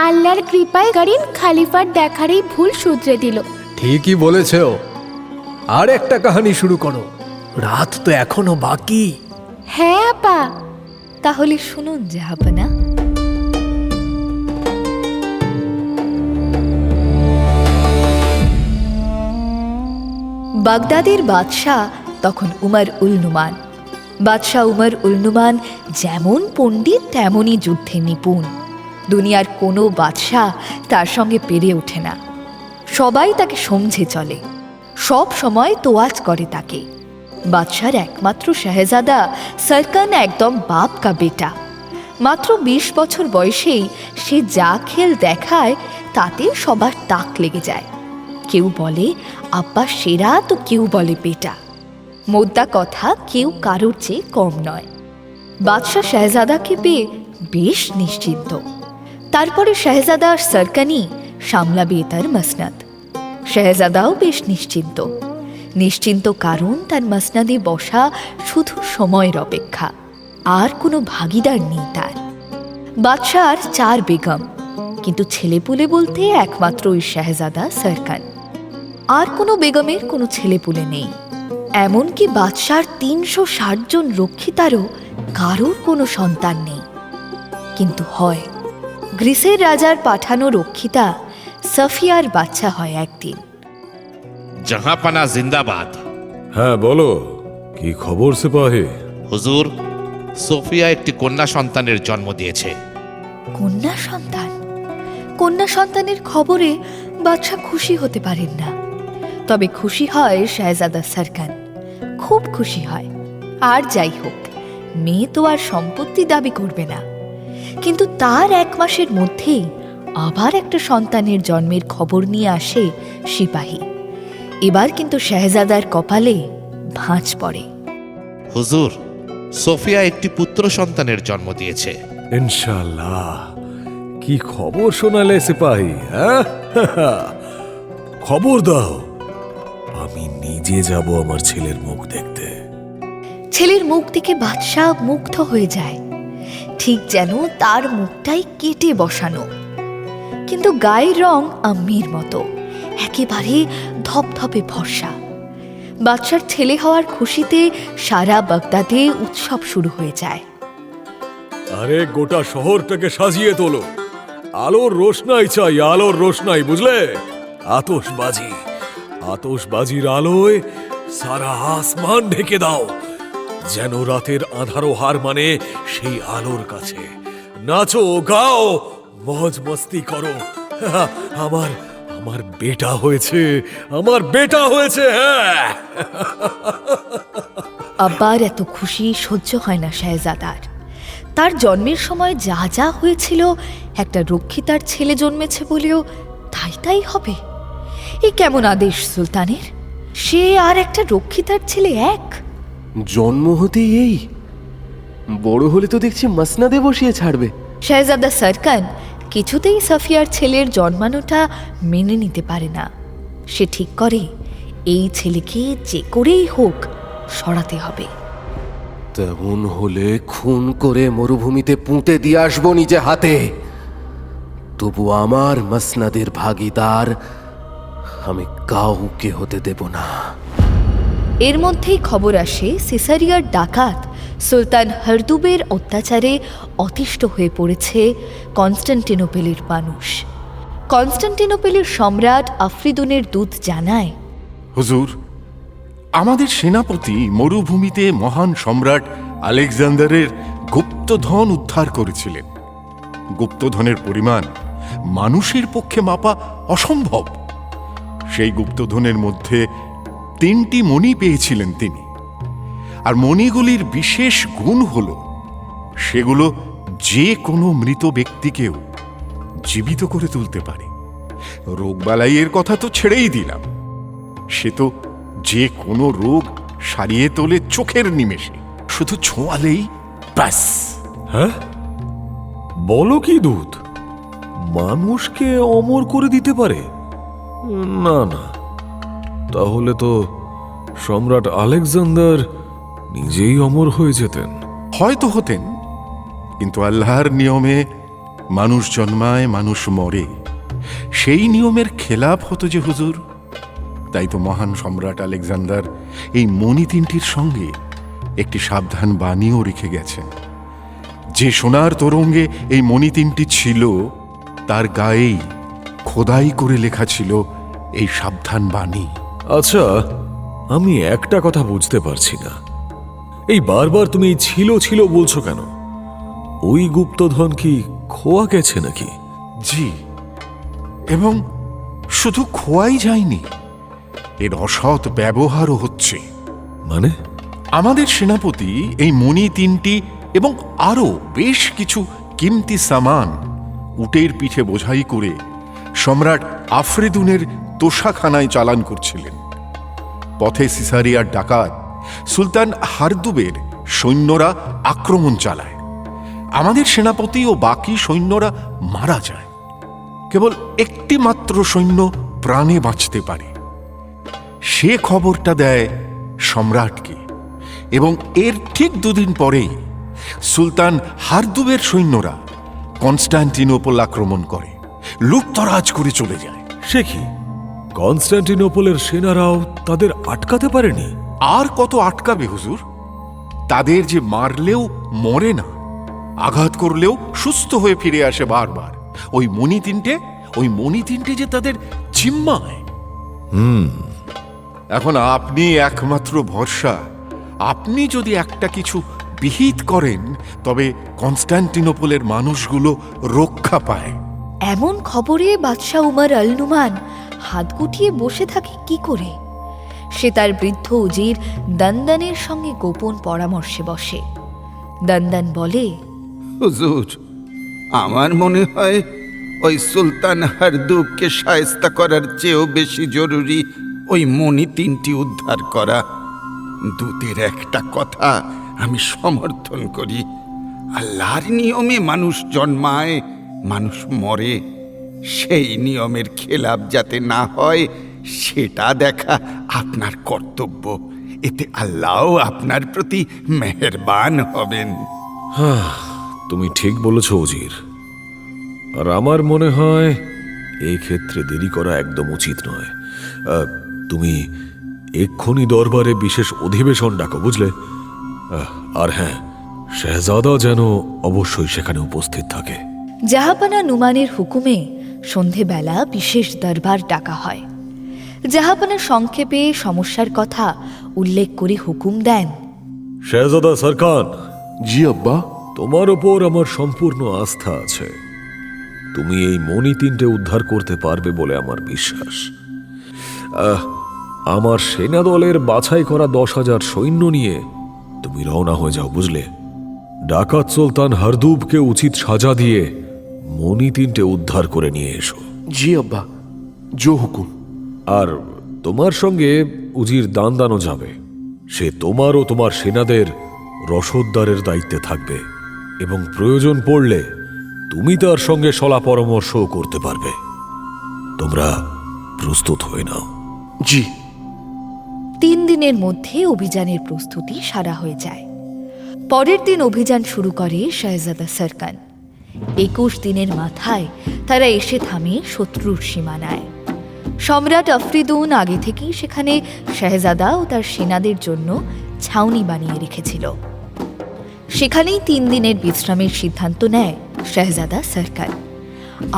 আল্লাহর কৃপায় গারিন খালিফার দেখার এই ভুল শুধরে দিল। ঠিকই বলেছ। আর একটা কাহিনী শুরু করো, রাত তো এখনো বাকি। হ্যাঁ আপা। তাহলে শুনুন জাহাপনা। বাগদাদের বাদশাহ তখন উমর উল নুমান। বাদশাহ উমর উল নুমান যেমন পণ্ডিত তেমনই যুদ্ধে নিপুণ। দুনিয়ার কোনো বাদশাহ তার সঙ্গে পেরে ওঠে না। সবাই তাকে সমঝে চলে, সব সময় তোয়াজ করে তাকে। বাদশার একমাত্র শাহজাদা সরকান একদম বাপ কা বেটা। মাত্র 20 বছর বয়সেই সে যা খেল দেখায় তাতে সবার তাক লেগে যায়। কেউ বলে আব্বা সেরা, তো কেউ বলে বেটা। মোদ্দা কথা, কেউ কারোর চেয়ে কম নয়। বাদশাহ শাহজাদাকে পেয়ে বেশ নিশ্চিন্ত। তারপরে শাহজাদা সরকানি সামলাবে তার মসনদ। শাহজাদাও বেশ নিশ্চিন্ত। নিশ্চিন্ত কারণ তার মসনদে বসা শুধু সময়ের অপেক্ষা, আর কোনো ভাগিদার নেই তার। বাদশার 4 বেগম, কিন্তু ছেলেপুলে বলতে একমাত্র ওই শাহজাদা সরকান। আর কোনো বেগমের কোনো ছেলেপুলে নেই। এমনকি বাদশার 360 জন রক্ষিতারও কারোর কোনো সন্তান নেই। কিন্তু হয়, গ্রিসের রাজার পাঠানো রক্ষিতা সফিয়ার বাচ্চা হয় একদিন। জাহাপানা জিন্দাবাদ। হ্যাঁ বলো, কি খবর সিপাহী? হুজুর, সোফিয়া একটি কন্যা সন্তানের জন্ম দিয়েছে। কন্যা সন্তান? কন্যা সন্তানের খবরে বাদশা খুশি হতে পারেন না। তবে খুশি হয় শাহজাদা সরকান, খুব খুশি হয়। আর যাই হোক, মেয়ে তো আর সম্পত্তি দাবি করবে না। কিন্তু তার 1 মাসের মধ্যেই আবার একটা সন্তানের জন্মের খবর নিয়ে আসে সিপাহী। এবার কিন্তু শাহজাদার কপালে ভাঁজ পড়ে। হুজুর, সোফিয়া একটি পুত্র সন্তানের জন্ম দিয়েছে। ইনশাআল্লাহ। কি খবর শোনালে সিপাহী? হ্যাঁ, খবর দাও, আমি নিজে যাব আমার ছেলের মুখ দেখতে। ছেলের মুখ দেখে বাদশাহ মুগ্ধ হয়ে যায়, ঠিক যেন তার মুখটাই কেটে বসানো। কিন্তু গায়ের রং আম্মির মতো, একেবারে ধপধপে ফর্সা। বাদশার ছেলে হওয়ার খুশিতে সারা বাগদাদে উৎসব শুরু হয়ে যায়। আরে গোটা শহরটাকে সাজিয়ে তোলো, আলোর রোশনাই চাই, আলোর রোশনাই, বুঝলে? আতশবাজি, আতশবাজির আলোয় সারা আসমান ঢেকে দাও, যেন রাতের আঁধারো হার মানে সেই আলোর কাছে। নাচো, গাও, মজ মস্তি করো। আমার আমার বেটা হয়েছে, আমার বেটা হয়েছে। হ্যাঁ, আব্বার এত খুশি সহ্য হয় না শাহজাদার। তার জন্মের সময় যা যা হয়েছিল, একটা রক্ষিতার ছেলে জন্মেছে বলেও তাই তাই হবে? এ কেমন আদেশ সুলতানের? সে আর একটা রক্ষিতার ছেলে এক। জন্ম হতেই এই? বড় হলে তো দেখছি মসনদে বসিয়ে ছাড়বে। শাহজাদা সরকান কিছুতেই সাফিয়ার ছেলের জন্মানোটা মেনে নিতে পারে না। সে ঠিক করে এই ছেলেকে যে করেই হোক সরাতে হবে। তেমন হলে খুন করে মরুভূমিতে পুঁতে দিয়ে আসবো নিজে হাতে। তবু আমার মসনদের ভাগিদার আমি কাউকে হতে দেব না। এর মধ্যেই খবর আসে সিসারিয়ার ডাকাত সুলতান হরদুবের অত্যাচারে অতিষ্ঠ হয়ে পড়েছে কনস্টান্টিনোপেলের মানুষ। কনস্টান্টিনোপেলের সম্রাট আফ্রিদুনের দূত জানায়, হুজুর, আমাদের সেনাপতি মরুভূমিতে মহান সম্রাট আলেকজান্ডারের গুপ্তধন উদ্ধার করেছিলেন। গুপ্তধনের পরিমাণ মানুষের পক্ষে মাপা অসম্ভব। সেই গুপ্তধনের মধ্যে 3টি মণি পেয়েছিলেন তিনি। আর মণিগুলির বিশেষ গুণ হল সেগুলো যে কোনো মৃত ব্যক্তিকেও জীবিত করে তুলতে পারে। রোগবালাইয়ের কথা তো ছেড়েই দিলাম, সে তো যে কোনো রোগ সারিয়ে তোলে চোখের নিমেষে, শুধু ছোঁয়ালেই ব্যাস। হ্যাঁ, বলো কি দূত? মানুষকে অমর করে দিতে পারে? না না, তাহলে তো সম্রাট আলেকজান্ডার নিজেই অমর হয়ে যেতেন। হয়তো হতেন, কিন্তু আল্লাহর নিয়মে মানুষ জন্মায় মানুষ মরে, সেই নিয়মের খেলাপ হতো যে হুজুর। তাই তো মহান সম্রাট আলেকজান্ডার এই মণি তিনটির সঙ্গে একটি সাবধান বাণীও রেখে গেছেন। যে সোনার তোরঙ্গে এই মণি তিনটি ছিল, তার গায়েই খোদাই করে লেখা ছিল এই সাবধান বাণী। আচ্ছা, আমি একটা কথা বুঝতে পারছি না, এই বারবার তুমি ছিল ছিল বলছো কেন? ওই গুপ্তধন কি খোয়া গেছে নাকি? জি, এবং শুধু খোয়াই যায়নি, এর অসৎ ব্যবহারও হচ্ছে। মানে? আমাদের সেনাপতি এই মণি তিনটি এবং আরো বেশ কিছু কিমতি সামান উটের পিঠে বোঝাই করে সম্রাট আফ্রিদুনের তোষাখানায় চালান করছিলেন। পথে সিসারিয়ার ডাকাত সুলতান হারদুবের সৈন্যরা আক্রমণ চালায়। আমাদের সেনাপতি ও বাকি সৈন্যরা মারা যায়। কেবল একটি মাত্র সৈন্য প্রাণে বাঁচতে পারে। সে খবরটা দেয় সম্রাটকে, এবং এর ঠিক দুদিন পরেই সুলতান হারদুবের সৈন্যরা কনস্টান্টিনোপল আক্রমণ করে, লুটতরাজ করে চলে যায়। সে কি, কনস্টান্টিনোপলের সেনারাও তাদের আটকাতে পারেনি? আর কত আটকাবে হুজুর? তাদের যে মারলেও মরে না, আঘাত করলেও সুস্থ হয়ে ফিরে আসে বারবার। ওই মণি তিনটে যে তাদের জিম্মায়। এখন আপনি একমাত্র ভরসা। আপনি যদি একটা কিছু বিহিত করেন, তবে কনস্টান্টিনোপলের মানুষগুলো রক্ষা পায়। এমন খবরে বাদশাহ উমর আল নুমান হাত গুটিয়ে বসে থাকে কি করে? সে তার বৃদ্ধ উজির দন্দনের সঙ্গে গোপন পরামর্শে বসে। দন্দন বলে, হুজুর, আমার মনে হয় ওই সুলতান হারদুবকে শায়েস্তা করার চেয়েও বেশি জরুরি ওই মণি তিনটি উদ্ধার করা। দূতের একটা কথা আমি সমর্থন করি, আল্লাহর নিয়মে মানুষ জন্মায় মানুষ মরে, সেই নিয়মের খেলাপ যাতে না হয় সেটা দেখা আপনার কর্তব্য। এতে আল্লাহও আপনার প্রতি মেহেরবান হবেন। তুমি ঠিক বলেছ উজির, আর আমার মনে হয় এই ক্ষেত্রে দেরি করা একদম উচিত নয়। তুমি এক্ষুনি দরবারে বিশেষ অধিবেশন ডাকো, বুঝলে? আর হ্যাঁ, শেহজাদা যেন অবশ্যই সেখানে উপস্থিত থাকে। জাহাপানা নুমানের হুকুমে সন্ধেবেলা বিশেষ দরবার ডাকা হয়। জাহাপানা সংক্ষেপে সমস্যার কথা উল্লেখ করে হুকুম দেন, শেহজাদা সরকার। জি আব্বা। তোমার ওপর আমার সম্পূর্ণ আস্থা আছে। তুমি এই মণি তিনটে উদ্ধার করতে পারবে বলে আমার বিশ্বাস। আমার সেনাদলের বাছাই করা 10,000 সৈন্য নিয়ে তুমি রওনা হয়ে যাও, বুঝলে? ডাকাত সুলতান হারদুবকে উচিত সাজা দিয়ে মণি তিনটে উদ্ধার করে নিয়ে এসো। জি আব্বা, জো হুকুম। আর তোমার সঙ্গে উজির দানদানও যাবে। সে তোমার ও তোমার সেনাদের রসদদারের দায়িত্বে থাকবে, এবং প্রয়োজন পড়লে তুমি তার সঙ্গে সলা পরামর্শও করতে পারবে। তোমরা প্রস্তুত হয়ে নাও। জি। 3 দিনের মধ্যে অভিযানের প্রস্তুতি সারা হয়ে যায়। পরের দিন অভিযান শুরু করে শাহজাদা সরকার। 21 দিনের মাথায় তারা এসে থামে শত্রুর সীমানায়। সম্রাট আফ্রিদুন আগে থেকেই সেখানে শাহজাদা ও তার সেনাদের জন্য ছাউনি বানিয়ে রেখেছিল। সেখানেই 3 দিনের বিশ্রামের সিদ্ধান্ত নেয় শাহজাদা সরকার।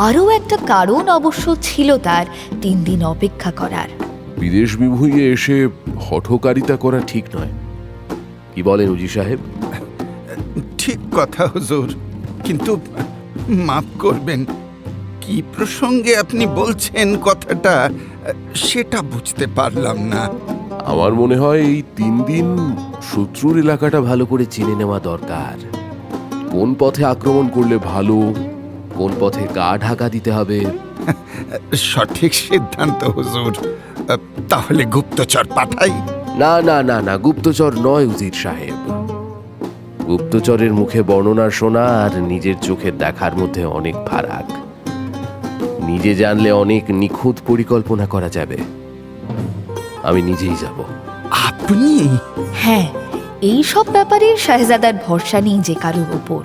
আরও একটা কারণ অবশ্য ছিল তার 3 দিন অপেক্ষা করার। বিদেশ বিভুঁইয়ে এসে হঠকারিতা করা ঠিক নয়, কি বলেন উজি সাহেব? ঠিক কথা হুজুর, কিন্তু মাফ করবেন, কি প্রসঙ্গে আপনি বলছেন কথাটা সেটা বুঝতে পারলাম না। আমার মনে হয় এই 3 দিন শত্রুর এলাকাটা ভালো করে চিনে নেওয়া দরকার। কোন পথে আক্রমণ করলে ভালো, কোন পথে গা ঢাকা দিতে হবে। সঠিক সিদ্ধান্ত হুজুর। তাহলে গুপ্তচর পাঠাই? না না না না, গুপ্তচর নয় উজির সাহেব। গুপ্তচরের মুখে বর্ণনা শোনা আর নিজের চোখে দেখার মধ্যে অনেক ফারাক। নিজে জানলে অনেক নিখুঁত পরিকল্পনা করা যাবে। আমি নিজেই যাব। আপনি? হ্যাঁ, এই সব ব্যাপারে শাহজাদার ভরসা নেই যে কারোর উপর।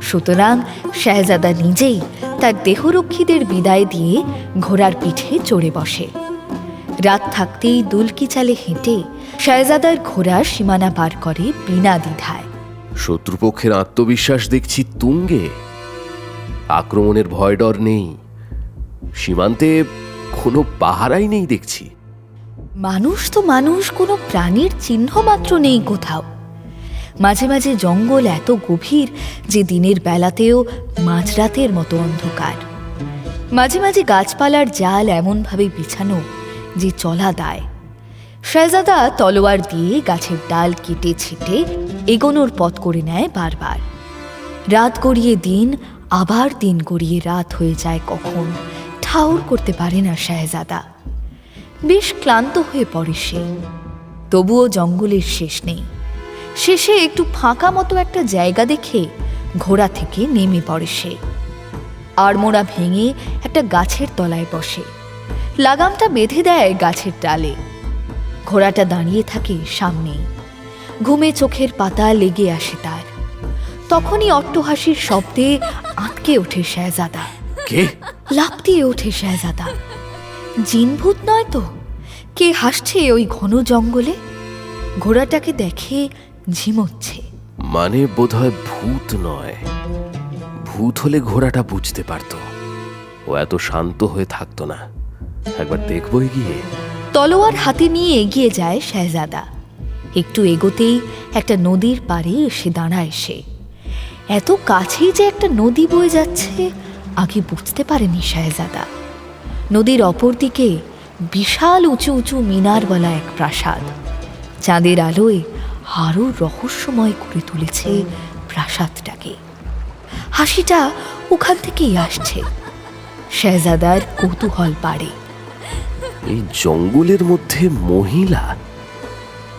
সুতরাং শাহজাদা নিজেই তার দেহরক্ষীদের বিদায় দিয়ে ঘোড়ার পিঠে চড়ে বসে। রাত থাকতেই দুলকি চালে হেঁটে শাহজাদার ঘোড়া সীমানা পার করে বিনা দ্বিধায়। শত্রুপক্ষের আত্মবিশ্বাস দেখছি তুঙ্গে, আক্রমণের ভয় ডর নেই, সীমান্তে কোনো পাহারাই নেই দেখছি। মানুষ তো মানুষ, কোনো প্রাণীর চিহ্ন মাত্র নেই কোথাও। মাঝে মাঝে জঙ্গল এত গভীর যে দিনের বেলাতেও মাঝরাতের মতো অন্ধকার। মাঝে মাঝে গাছপালার জাল এমনভাবে বিছানো যে চলা দায়। শাহজাদা তলোয়ার দিয়ে গাছের ডাল কেটে ছেটে এগোনোর পথ করে নেয় বারবার। রাত গড়িয়ে দিন, আবার দিন গড়িয়ে রাত হয়ে যায় কখন ঠাউর করতে পারে না শাহজাদা। বেশ ক্লান্ত হয়ে পড়ে সে। তবুও জঙ্গলের শেষ নেই। শেষে একটু ফাঁকা মতো একটা জায়গা দেখে ঘোড়া থেকে নেমে পড়ে সে। আড়মোড়া ভেঙে একটা গাছের তলায় বসে, লাগামটা বেঁধে দেয় গাছের ডালে। ঘোড়াটা দাঁড়িয়ে থাকে সামনেই। ঘুমে চোখের পাতা লেগে আসে তার। তখনই অট্টহাসির শব্দে আঁতকে ওঠে শাহজাদা। কে? লাফ দিয়ে ওঠে শাহজাদা। জিনভূত নয় তো? কে হাসছে ওই ঘন জঙ্গলে? ঘোড়াটাকে দেখে ঝিমোচ্ছে। মানে বোধহয় ভূত নয়। ভূত হলে ঘোড়াটা বুঝতে পারত, ও এত শান্ত হয়ে থাকতো না। একবার দেখবই গিয়ে। তলোয়ার হাতে নিয়ে এগিয়ে যায় শাহজাদা। একটু এগোতেই একটা নদীর পাড়ে এসে দাঁড়ায় সে। এত কাছেই যে একটা নদী বয়ে যাচ্ছে আগে বুঝতে পারেনি শাহজাদা। নদীর অপর দিকে বিশাল উঁচু উঁচু মিনারওয়ালা এক প্রাসাদ। চাঁদের আলোয় আরও রহস্যময় করে তুলেছে প্রাসাদটাকে। হাসিটা ওখান থেকেই আসছে। শাহজাদার কৌতূহল বাড়ে। এই জঙ্গলের মধ্যে মহিলা,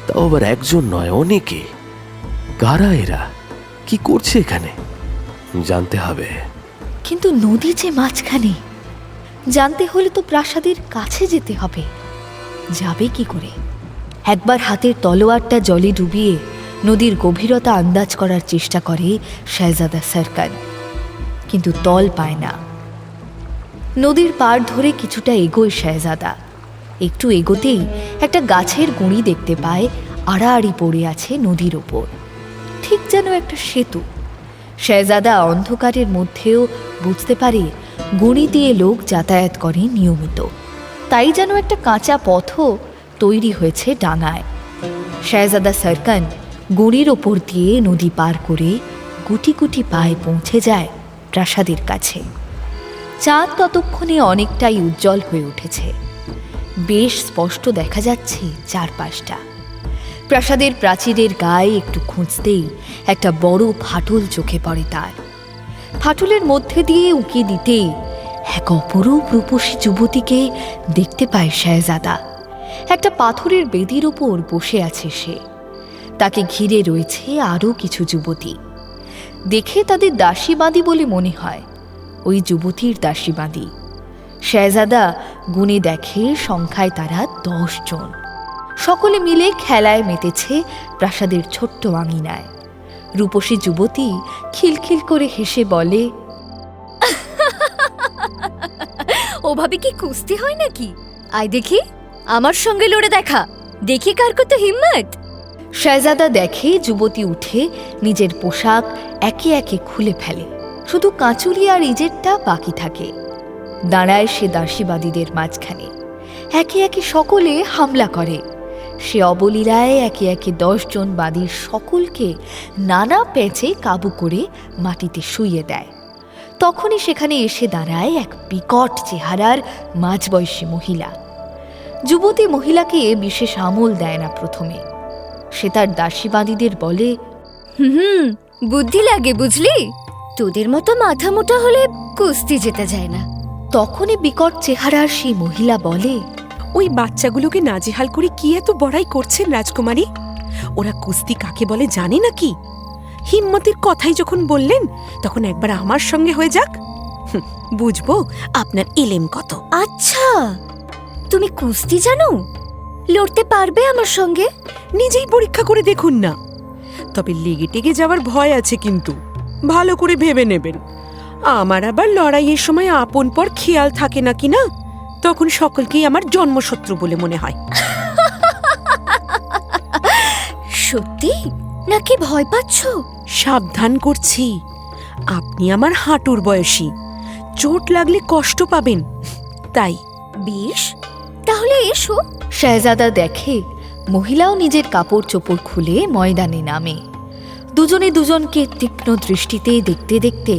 তাও আবার একজন নয়, অনেকে। কারা এরা? কি করছে এখানে? জানতে হবে। কিন্তু নদী যে মাঝখানে, জানতে হলে তো প্রাসাদের কাছে যেতে হবে। যাবে কি করে? একবার হাতের তলোয়ারটা জলে ডুবিয়ে নদীর গভীরতা আন্দাজ করার চেষ্টা করে শাহজাদা সরকার, কিন্তু তল পায় না। নদীর পাড় ধরে কিছুটা এগোয় শাহজাদা। একটু এগোতেই একটা গাছের গুঁড়ি দেখতে পায় আড়াআড়ি পড়ে আছে নদীর ওপর, ঠিক যেন একটা সেতু। শাহজাদা অন্ধকারের মধ্যেও বুঝতে পারে গুঁড়ি দিয়ে লোক যাতায়াত করে নিয়মিত, তাই যেন একটা কাঁচা পথও তৈরি হয়েছে ডাঙায়। শাহজাদা সরকার গুঁড়ির ওপর দিয়ে নদী পার করে গুটি গুটি পায়ে পৌঁছে যায় প্রাসাদের কাছে। চাঁদ ততক্ষণে অনেকটাই উজ্জ্বল হয়ে উঠেছে। বেশ স্পষ্ট দেখা যাচ্ছে চারপাশটা। প্রাসাদের প্রাচীরের গায়ে একটু খুঁজতেই একটা বড় ফাটল চোখে পড়ে তার। ফাটলের মধ্যে দিয়ে উঁকি দিতেই এক অপরূপ রূপসী যুবতীকে দেখতে পায় শাহজাদা। একটা পাথরের বেদির ওপর বসে আছে সে। তাকে ঘিরে রয়েছে আরও কিছু যুবতী। দেখে তাদের দাসীবাদী বলে মনে হয়। ওই যুবতীর দাসীবাদী। শাহজাদা গুণে দেখে সংখ্যায় তারা 10 জন। সকলে মিলে খেলায় মেতেছে প্রাসাদের ছোট্ট আঙিনায়। রূপসী যুবতী খিলখিল করে হেসে বলে, ওভাবে কি কুস্তি হয় নাকি? আয় দেখি, আমার সঙ্গে লড়ে দেখা, দেখি কার কত হিম্মত। শাহজাদা দেখে যুবতী উঠে নিজের পোশাক একে একে খুলে ফেলে। শুধু কাঁচুলি আর ইজেরটা বাকি থাকে। দাঁড়ায় সে দাসীবাদীদের মাঝখানে। একে একে সকলে হামলা করে। সে অবলীলায় একে একে 10 জন বাদীর সকলকে নানা পেঁচে কাবু করে মাটিতে শুইয়ে দেয়। তখনই সেখানে এসে দাঁড়ায় এক বিকট চেহারার মাঝবয়সী মহিলা। যুবতী মহিলাকে বিশেষ আমল দেয় না প্রথমে। সে তার দাসীবাদীদের বলে, বুদ্ধি লাগে বুঝলি, তোদের মতো মাথা মোটা হলে কুস্তি যেতে যায় না। তখনই বিকট চেহারার সেই মহিলা বলে, ওই বাচ্চাগুলোকে নাজেহাল করে কি এত বড়াই করছেন রাজকুমারী? ওরা কুস্তি কাকে বলে জানে নাকি? হিম্মতের কথাই যখন বললেন, তখন একবার আমার সঙ্গে হয়ে যাক, বুঝবো আপনার ইলেম কত। আচ্ছা, তুমি কুস্তি জানো? লড়তে পারবে আমার সঙ্গে? নিজেই পরীক্ষা করে দেখুন না। তবে লেগে টেগে যাওয়ার ভয় আছে কিন্তু। ভালো করে ভেবে নেবেন। আমার আবার লড়াইয়ের সময় আপন পর খেয়াল থাকে নাকি না, তখন সকলকেই আমার জন্মশত্রু বলে মনে হয়। সত্যি নাকি ভয় পাচ্ছ? সাবধান করছি, আপনি আমার হাঁটুর বয়সী, চোট লাগলে কষ্ট পাবেন, তাই। বেশ, তাহলে এসো। শাহজাদা দেখে মহিলাও নিজের কাপড় চোপড় খুলে ময়দানে নামে। দুজনে দুজনকে তীক্ষ্ণ দৃষ্টিতে দেখতে দেখতে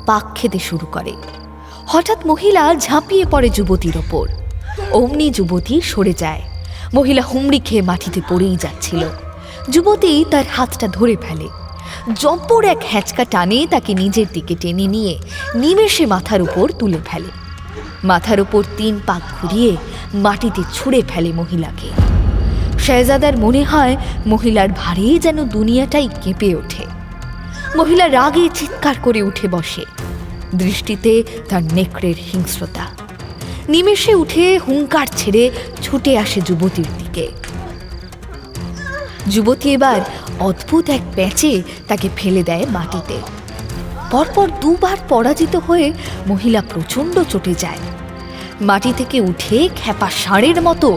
পাক খেতে শুরু করে। হঠাৎ মহিলা ঝাঁপিয়ে পড়ে যুবতীর ওপর। অমনি যুবতী সরে যায়। মহিলা হুমড়ি খেয়ে মাটিতে পড়েই যাচ্ছিল। যুবতী তার হাতটা ধরে ফেলে। জব্বর এক হ্যাঁচকা টানে তাকে নিজের দিকে টেনে নিয়ে নিমেষে মাথার উপর তুলে ফেলে। মাথার উপর 3 পাক ঘুরিয়ে মাটিতে ছুঁড়ে ফেলে মহিলাকে। শাহজাদার মনে হয় মহিলার ভারে যেন দুনিয়াটাই কেঁপে ওঠে। মহিলা রাগে চিৎকার করে উঠে বসে, দৃষ্টিতে তার নেকড়ের হিংস্রতা। নিমেষে উঠে হুঙ্কার ছেড়ে ছুটে আসে যুবতীর দিকে। যুবতী এবার অদ্ভুত এক প্যাঁচে তাকে ফেলে দেয় মাটিতে। পরপর 2 বার পরাজিত হয়ে মহিলা প্রচণ্ড চটে যায়। মাটি থেকে উঠে খ্যাপা ষাঁড়ের মতো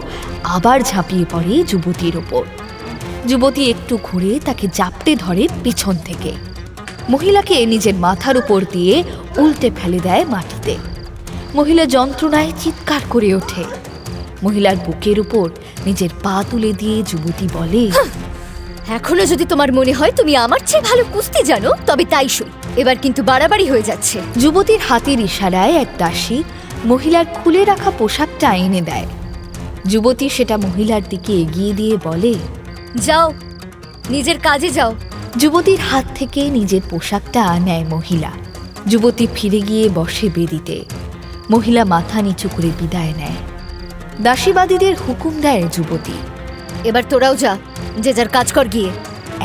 আবার ঝাঁপিয়ে পড়ে যুবতীর ওপর। যুবতী একটু ঘুরে তাকে জাপটে ধরে পিছন থেকে। মহিলাকে নিজের মাথার উপর দিয়ে উল্টে ফেলে দেয় মাটিতে। মহিলা যন্ত্রণায় চিৎকার করে ওঠে। মহিলার বুকের উপর নিজের পা তুলে দিয়ে যুবতী বলে, এখনো যদি তোমার মনে হয় তুমি আমার চেয়ে ভালো কুস্তি জানো, তবে তাই সই। এবার কিন্তু বাড়াবাড়ি হয়ে যাচ্ছে। যুবতীর হাতের ইশারায় এক দাসী মহিলার খুলে রাখা পোশাকটা এনে দেয়। যুবতী সেটা মহিলার দিকে এগিয়ে দিয়ে বলে, যাও, নিজের কাজে যাও। যুবতীর হাত থেকে নিজের পোশাকটা নেয় মহিলা। যুবতী ফিরে গিয়ে বসে বেদিতে। মহিলা মাথা নিচু করে বিদায় নেয়। দাসীবাদীদের হুকুম দেয় যুবতী, এবার তোরাও যা, যে যার কাজ কর গিয়ে।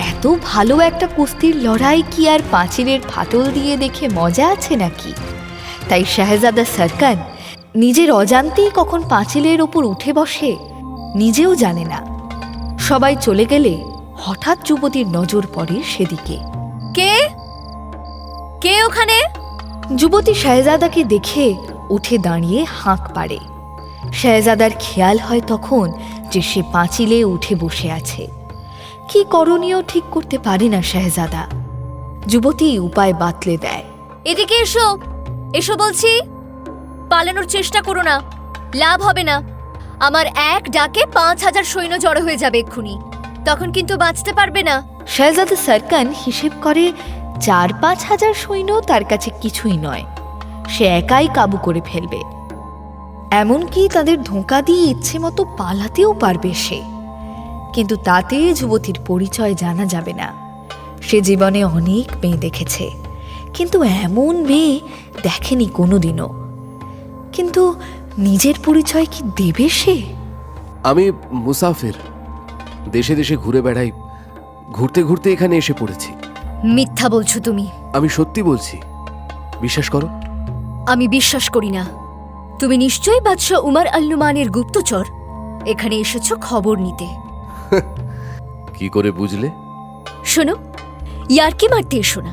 এত ভালো একটা কুস্তির লড়াই কি আর পাঁচিলের ফাটল দিয়ে দেখে মজা আছে নাকি? তাই শাহজাদা সরকার নিজের অজান্তেই কখন পাঁচিলের ওপর উঠে বসে নিজেও জানে না। সবাই চলে গেলে হঠাৎ যুবতীর নজর পড়ে সেদিকে। কে কে ওখানে? যুবতী শাহজাদাকে দেখে উঠে দাঁড়িয়ে হাঁক পাড়ে। শাহজাদার খেয়াল হয় তখন যে সে পাঁচিলে উঠে বসে আছে। কি করণীয় ঠিক করতে পারে না শাহজাদা। যুবতী উপায় বাতলে দেয়। এদিকে এসো, এসো বলছি। পালানোর চেষ্টা করো না, লাভ হবে না। আমার এক ডাকে 5000 সৈন্য জড়ো হয়ে যাবে এক্ষুনি, তখন কিন্তু বাঁচতে পারবে না। শাহজাদা সরকার হিসেব করে 4-5 হাজার সৈন্য তার কাছে কিছুই নয়। সে একাই কাবু করে ফেলবে। এমনকি তাদের ধোঁকা দিয়ে ইচ্ছে মতো পালাতেও পারবে সে। কিন্তু তাতে যুবতীর পরিচয় জানা যাবে না। সে জীবনে অনেক মেয়ে দেখেছে, কিন্তু এমন মেয়ে দেখেনি কোনোদিনও। কিন্তু নিজের পরিচয় কি দেবে সে? আমি মুসাফির, দেশে দেশে ঘুরে বেড়াই। ঘুরতে ঘুরতে এখানে এসে পড়েছি। মিথ্যা বলছো তুমি। আমি সত্যি বলছি, বিশ্বাস করো। আমি বিশ্বাস করি না। তুমি নিশ্চয়ই বাদশাহ উমর আল নুমানের গুপ্তচর। এখানে এসেছো খবর নিতে। কি করে বুঝলে? শোনো, ইয়ার্কি মারতে এসো না।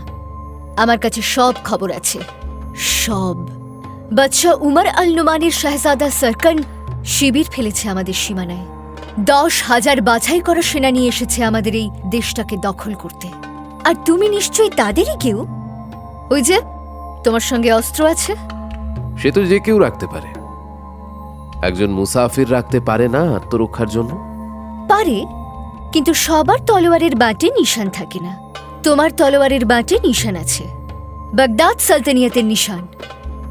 আমার কাছে সব খবর আছে, সব। বাদশাহ উমর আল নুমানের শাহজাদা সরকার শিবির ফেলেছে আমাদের সীমানায়। 10,000 বাছাই করা সেনা নিয়ে এসেছে আমাদের এই দেশটাকে দখল করতে। আর তুমি নিশ্চয়ই তাদেরই কেউ। ওই যে তোমার সঙ্গে অস্ত্র আছে। সে তো যে কেউ রাখতে পারে। একজন মুসাফির রাখতে পারে না আত্মরক্ষার জন্য? পারে, কিন্তু সবার তলোয়ারের বাটে নিশান থাকে না। তোমার তলোয়ারের বাটে নিশান আছে, বাগদাদ সালতানিয়াতের নিশান।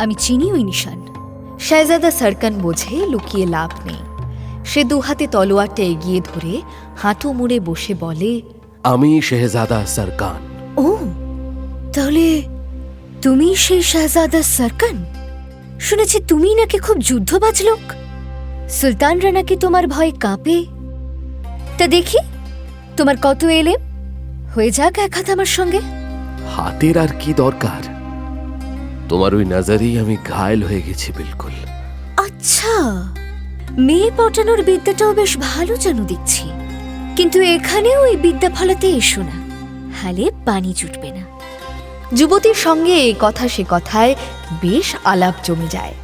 আমি চিনি ওই নিশান। শাহজাদা সরকার বোঝে লুকিয়ে লাভ নেই। সে 2 হাতে তলোয়ারটা এগিয়ে ধরে হাঁটু মুড়ে বসে বলে, আমি শাহজাদা সরকার। ও, তাহলে তুমি সেই শাহজাদা সরকার? শুনেছি তুমি নাকি খুব যুদ্ধবাজ লোক। সুলতানরা নাকি তোমার ভয়ে কাঁপে। তা দেখি তোমার কত এলেম। হয়ে যাক এক হাত আমার সঙ্গে। হাতের আর কি দরকার? তোমার ওই নজরেই আমি ঘায়েল হয়ে গেছি বিলকুল। আচ্ছা, মেয়ে পটানোর বিদ্যাটাও বেশ ভালো জানো দেখছি। কিন্তু এখানে ওই বিদ্যা ফলাতে এসো না, হালে পানি জুটবে না। যুবতীর সঙ্গে এ কথা সে কথায় বেশ আলাপ জমে যায়।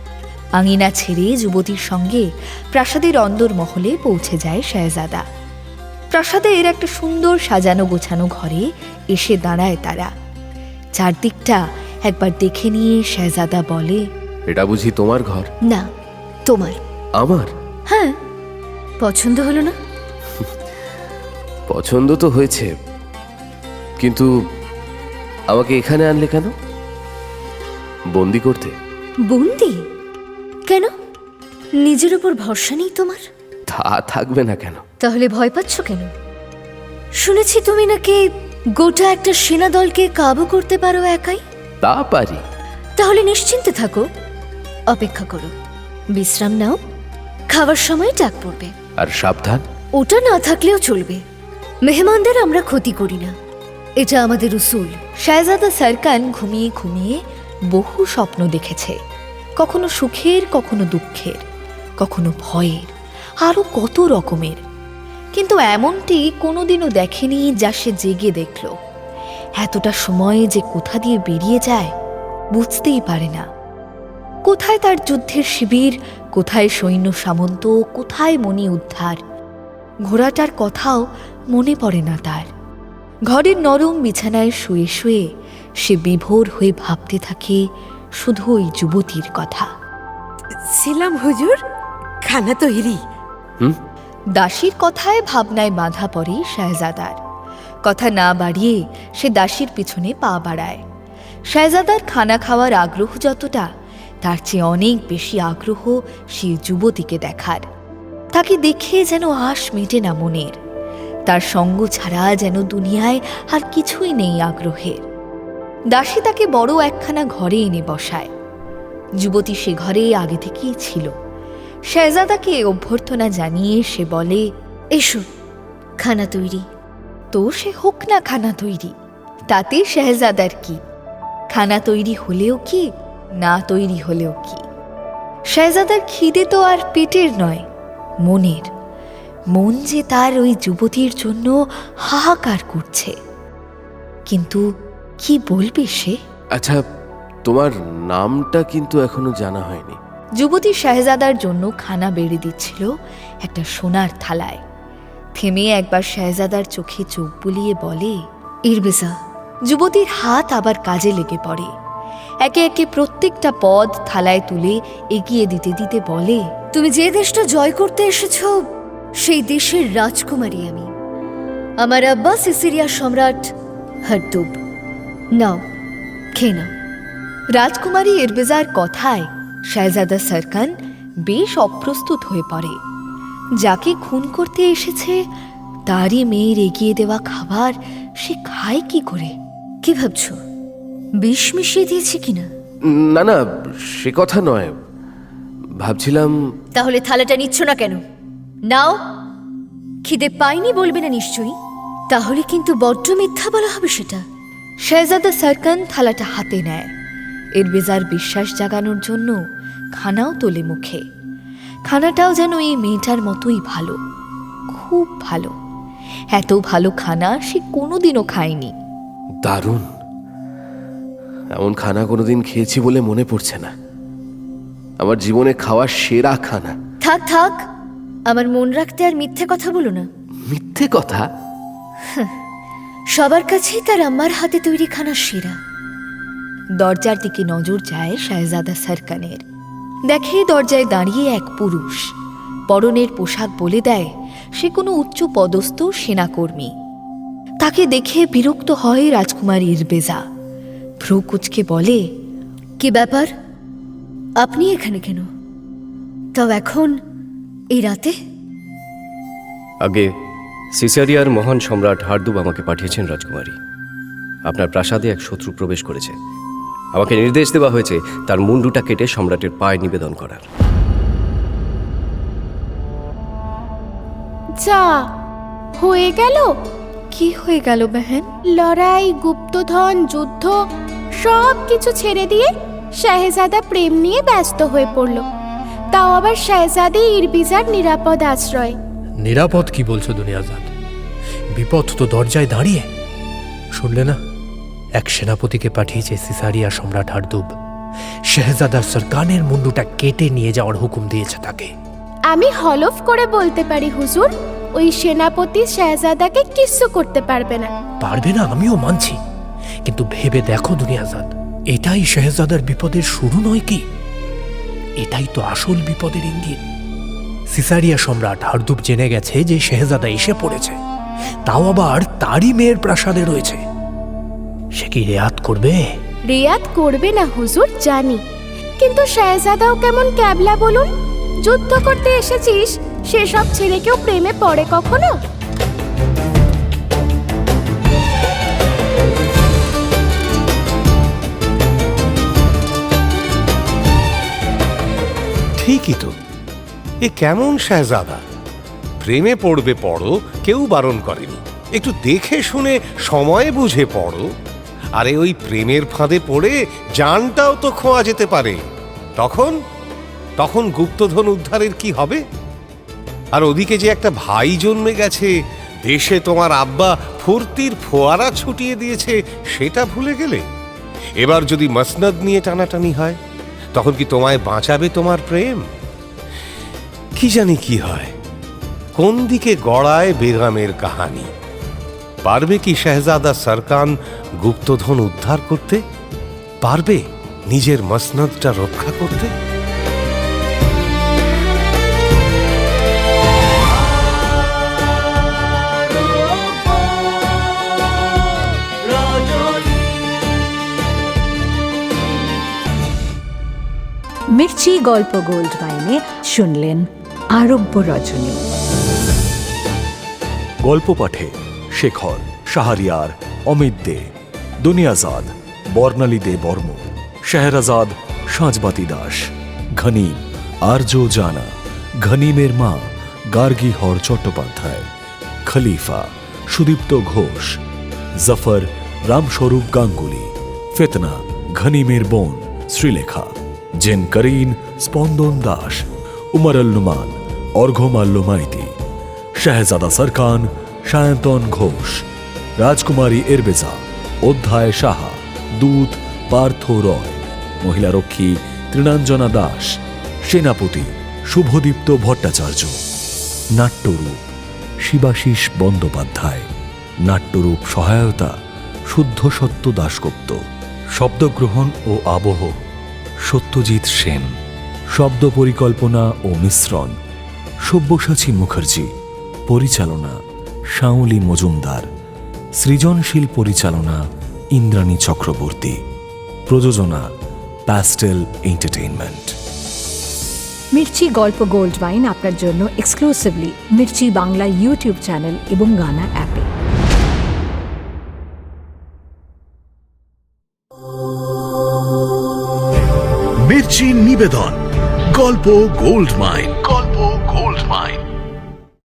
আঙিনা ছেড়ে যুবতীর সঙ্গে প্রাসাদের অন্দরমহলে পৌঁছে যায় শাহজাদা। প্রাসাদের একটা সুন্দর সাজানো গোছানো ঘরে এসে দাঁড়ায় তারা। চারদিকটা একবার দেখে নিয়ে শাহজাদা বলে, এটা বুঝি তোমার ঘর? না, তোমার। আমার? হ্যাঁ। পছন্দ হলো না? পছন্দ তো হয়েছে, কিন্তু আমাকে এখানে আনলে কেন? বন্দি করতে? বন্দি? কেন? নিজের উপর ভরসা নেই তোমার? তা থাকবে না কেন? তাহলে ভয় পাচ্ছ কেন? শুনেছি তুমি নাকি গোটা একটা সেনা দলকে কাবু করতে পারো একাই। তা পারি। তাহলে নিশ্চিন্তে থাকো, অপেক্ষা করো, বিশ্রাম নাও, খাওয়ার সময় ডাক পড়বে। আর সাবধান। ওটা না থাকলেও চলবে, মেহমানদের আমরা ক্ষতি করি না, এটা আমাদের উসুল। শাহজাদা সরকান ঘুমিয়ে ঘুমিয়ে বহু স্বপ্ন দেখেছে, কখনো সুখের, কখনো দুঃখের, কখনো ভয়ের, আরো কত রকমের। কিন্তু এমনটি কোনোদিনও দেখেনি যা সে জেগে দেখল। এতটা সময় যে কোথা দিয়ে বেরিয়ে যায় বুঝতেই পারে না। কোথায় তার যুদ্ধের শিবির, কোথায় সৈন্য সামন্ত, কোথায় মণি উদ্ধার। ঘোড়াটার কথাও মনে পড়ে না তার। ঘরের নরম বিছানায় শুয়ে শুয়ে সে বিভোর হয়ে ভাবতে থাকে শুধু ওই যুবতীর কথা। ছিলাম হুজুর, খানা তৈরি। দাসীর কথায় ভাবনায় বাধা পড়ে শাহজাদার। কথা না বাড়িয়ে সে দাসীর পিছনে পা বাড়ায়। শাহজাদার খানা খাওয়ার আগ্রহ যতটা, তার চেয়ে অনেক বেশি আগ্রহ সেই যুবতীকে দেখার। তাকে দেখে যেন আশ মেটে না মনের। তার সঙ্গ ছাড়া যেন দুনিয়ায় আর কিছুই নেই আগ্রহের। দাসী তাকে বড় একখানা ঘরে এনে বসায়। যুবতী সে ঘরে আগে থেকেই ছিল। শাহজাদাকে অভ্যর্থনা জানিয়ে সে বলে, এসো, খানা তৈরি। তো সে হোক না খানা তৈরি, তাতে শাহজাদার কি? খানা তৈরি হলেও কি, না তৈরি হলেও কি? শাহজাদার খিদে তো আর পেটের নয়, মনের। মন যে তার ওই যুবতীর জন্য হাহাকার করছে, কিন্তু কি বলবে সে? আচ্ছা, তোমার নামটা কিন্তু এখনো জানা হয়নি। যুবতী শাহজাদার জন্য খানা বেড়ে দিচ্ছিল একটা সোনার থালায়। থেমে একবার শাহজাদার চোখে চোখ বুলিয়ে বলে, ইরবিজা। যুবতীর হাত আবার কাজে লেগে পড়ে। একে একে প্রত্যেকটা পদ থালায় তুলে এগিয়ে দিতে দিতে বলে, তুমি যে দেশটা জয় করতে এসেছ সেই দেশের রাজকুমারী আমি। আমার আব্বা সিসিরিয়ার সম্রাট হারদুব। নাও, খেয়ে নাও। রাজকুমারী ইরবিজার কথায় শাহজাদা সরকান বেশ অপ্রস্তুত হয়ে পড়ে। যাকে খুন করতে এসেছে তারই মেয়ের এগিয়ে দেওয়া খাবার সে খায় কি করে? কি ভাবছ, বিষ মিশিয়ে দিয়েছে কিনা? না না, সে কথা নয়, ভাবছিলাম। তাহলে থালাটা নিচ্ছ না কেন? নাও। খিদে পাইনি বলবে না নিশ্চয়ই, তাহলে কিন্তু বড্ড মিথ্যা বলা হবে সেটা। শাহজাদা সরকান থালাটা হাতে নেয়। ইরবিজার বিশ্বাস জাগানোর জন্য খানাও তোলে মুখে। খানাটাও যেন এই মেয়েটার মতোই ভালো, খুব ভালো। এত ভালো খানা সে কোনোদিনও খায়নি। দারুণ! এমন খানা কোনোদিন খেয়েছি বলে মনে পড়ছে না। আমার জীবনে খাওয়া সেরা খানা। থাক থাক, আমার মন রাখতে আর মিথ্যে কথা বলো না। মিথ্যে কথা? সবার কাছেই তার আম্মার হাতে তৈরি খানা সেরা। দরজার দিকে নজর যায় শাহজাদা সরকানের। দেখে দরজায় দাঁড়িয়ে এক পুরুষ। পরনের পোশাক বলে দেয় সে কোনো উচ্চ পদস্থ সেনাকর্মী। তাকে দেখে বিরক্ত হয় রাজকুমারী ইরবিজা। ভ্রু কুচকে বলে, কি ব্যাপার, আপনি এখানে কেন? তাও এখন এই রাতে? আগে সিসিরিয়ার মহান সম্রাট হারদুব আমাকে পাঠিয়েছেন রাজকুমারী। আপনার প্রাসাদে এক শত্রু প্রবেশ করেছে। আমাকে নির্দেশ দেওয়া হয়েছে তার মুন্ডুটা কেটে সম্রাটের পায়ে নিবেদন করার। যা হয়ে গেল। কি হয়ে গেল বেহেন? লড়াই, গুপ্তধন, যুদ্ধ সব কিছু ছেড়ে দিয়ে শাহজাদা প্রেম নিয়ে ব্যস্ত হয়ে পড়ল, তাও আবার শাহজাদে ইরবিজার নিরাপদ আশ্রয়। নিরাপদ কি বলছো দুনিয়াজাত? বিপদ তো দরজায় দাঁড়িয়ে। শুনলে না, এক সেনাপতিকে পাঠিয়েছে সিসারিয়া সম্রাট হারদুব শেহজাদা সরকানের মুন্ডুটা কেটে নিয়ে যাওয়ার হুকুম দিয়েছে তাকে। আমি হলফ করে বলতে পারি হুজুর, ওই সেনাপতি শাহজাদাকে কিচ্ছু করতে পারবে না। পারবে না আমিও মানছি, কিন্তু ভেবে দেখো দুনিয়াজাদ, এটাই শেহজাদার বিপদের শুরু নয় কি? এটাই তো আসল বিপদের ইঙ্গিত। সিসারিয়া সম্রাট হারদুব জেনে গেছে যে শেহজাদা এসে পড়েছে, তাও আবার তারই মেয়ের প্রাসাদে রয়েছে। সে কি রেয়াত করবে? রিয়াত করবে না হুজুর জানি, কিন্তু শাহজাদাও কেমন ক্যাবলা বলুন। যুদ্ধ করতে এসেছিস, সেসব ছেলে কেউ প্রেমে পড়ে কখনো? ঠিকই তো, এ কেমন শাহজাদা? প্রেমে পড়বে পড়ো, কেউ বারণ করেনি। একটু দেখে শুনে সময় বুঝে পড়ো। আরে ওই প্রেমের ফাঁদে পড়ে জানটাও তো খোয়া যেতে পারে। তখন তখন গুপ্তধন উদ্ধারের কি হবে? আর ওদিকে যে একটা ভাই জন্মে গেছে, দেশে তোমার আব্বা ফুর্তির ফোয়ারা ছুটিয়ে দিয়েছে, সেটা ভুলে গেলে? এবার যদি মসনদ নিয়ে টানাটানি হয়, তখন কি তোমায় বাঁচাবে তোমার প্রেম? কি জানি কি হয়, কোন দিকে গড়ায় বেগমের কাহানি। পারবে কি শাহজাদা সরকান গুপ্তধন উদ্ধার করতে? পারবে নিজের মসনদটা রক্ষা করতে? মির্চি গল্প গোল্ড মাইনে শুনলেন আরব্য রজনী। গল্প পাঠে শেখর, শাহরিয়ার, অমিত দে, দুনিয়াজাদ, বর্ণালী দে বর্ম, শেহরাজাদ, সাঁজবাতি দাস, ঘনিম, আর্য জানা, ঘনিমের মা গার্গী হর চট্টোপাধ্যায়, খলিফা সুদীপ্ত ঘোষ, জফর রামস্বরূপ গাঙ্গুলি, ফেতনা ঘনিমের বোন শ্রীলেখা, জেন করিন স্পন্দন দাস, উমর আল নুমান অর্ঘ্যমাল্য মাইতি, শাহজাদা সরকান সায়ন্তন ঘোষ, রাজকুমারী এরবেজা, অধ্যায় সাহা, দূত পার্থ রয়, মহিলারক্ষী তৃণাঞ্জনা দাস, সেনাপতি শুভদীপ্ত ভট্টাচার্য, নাট্যরূপ শিবাশিস বন্দ্যোপাধ্যায়, নাট্যরূপ সহায়তা শুদ্ধ সত্য দাশগুপ্ত, শব্দগ্রহণ ও আবহ সত্যজিৎ সেন, শব্দ পরিকল্পনা ও মিশ্রণ সব্যসাচী মুখার্জি, পরিচালনা শাওলি মজুমদার, সৃজনশীল পরিচালনা ইন্দ্রাণী চক্রবর্তী, প্রযোজনা প্যাস্টেল এন্টারটেইনমেন্ট। মির্চি গল্প গোল্ড মাইন আপনার জন্য exclusively Mirchi Bangla YouTube channel এবং গানা অ্যাপে। মির্চি নিবেদন গল্প গোল্ড মাইন। গল্প গোল্ড মাইন।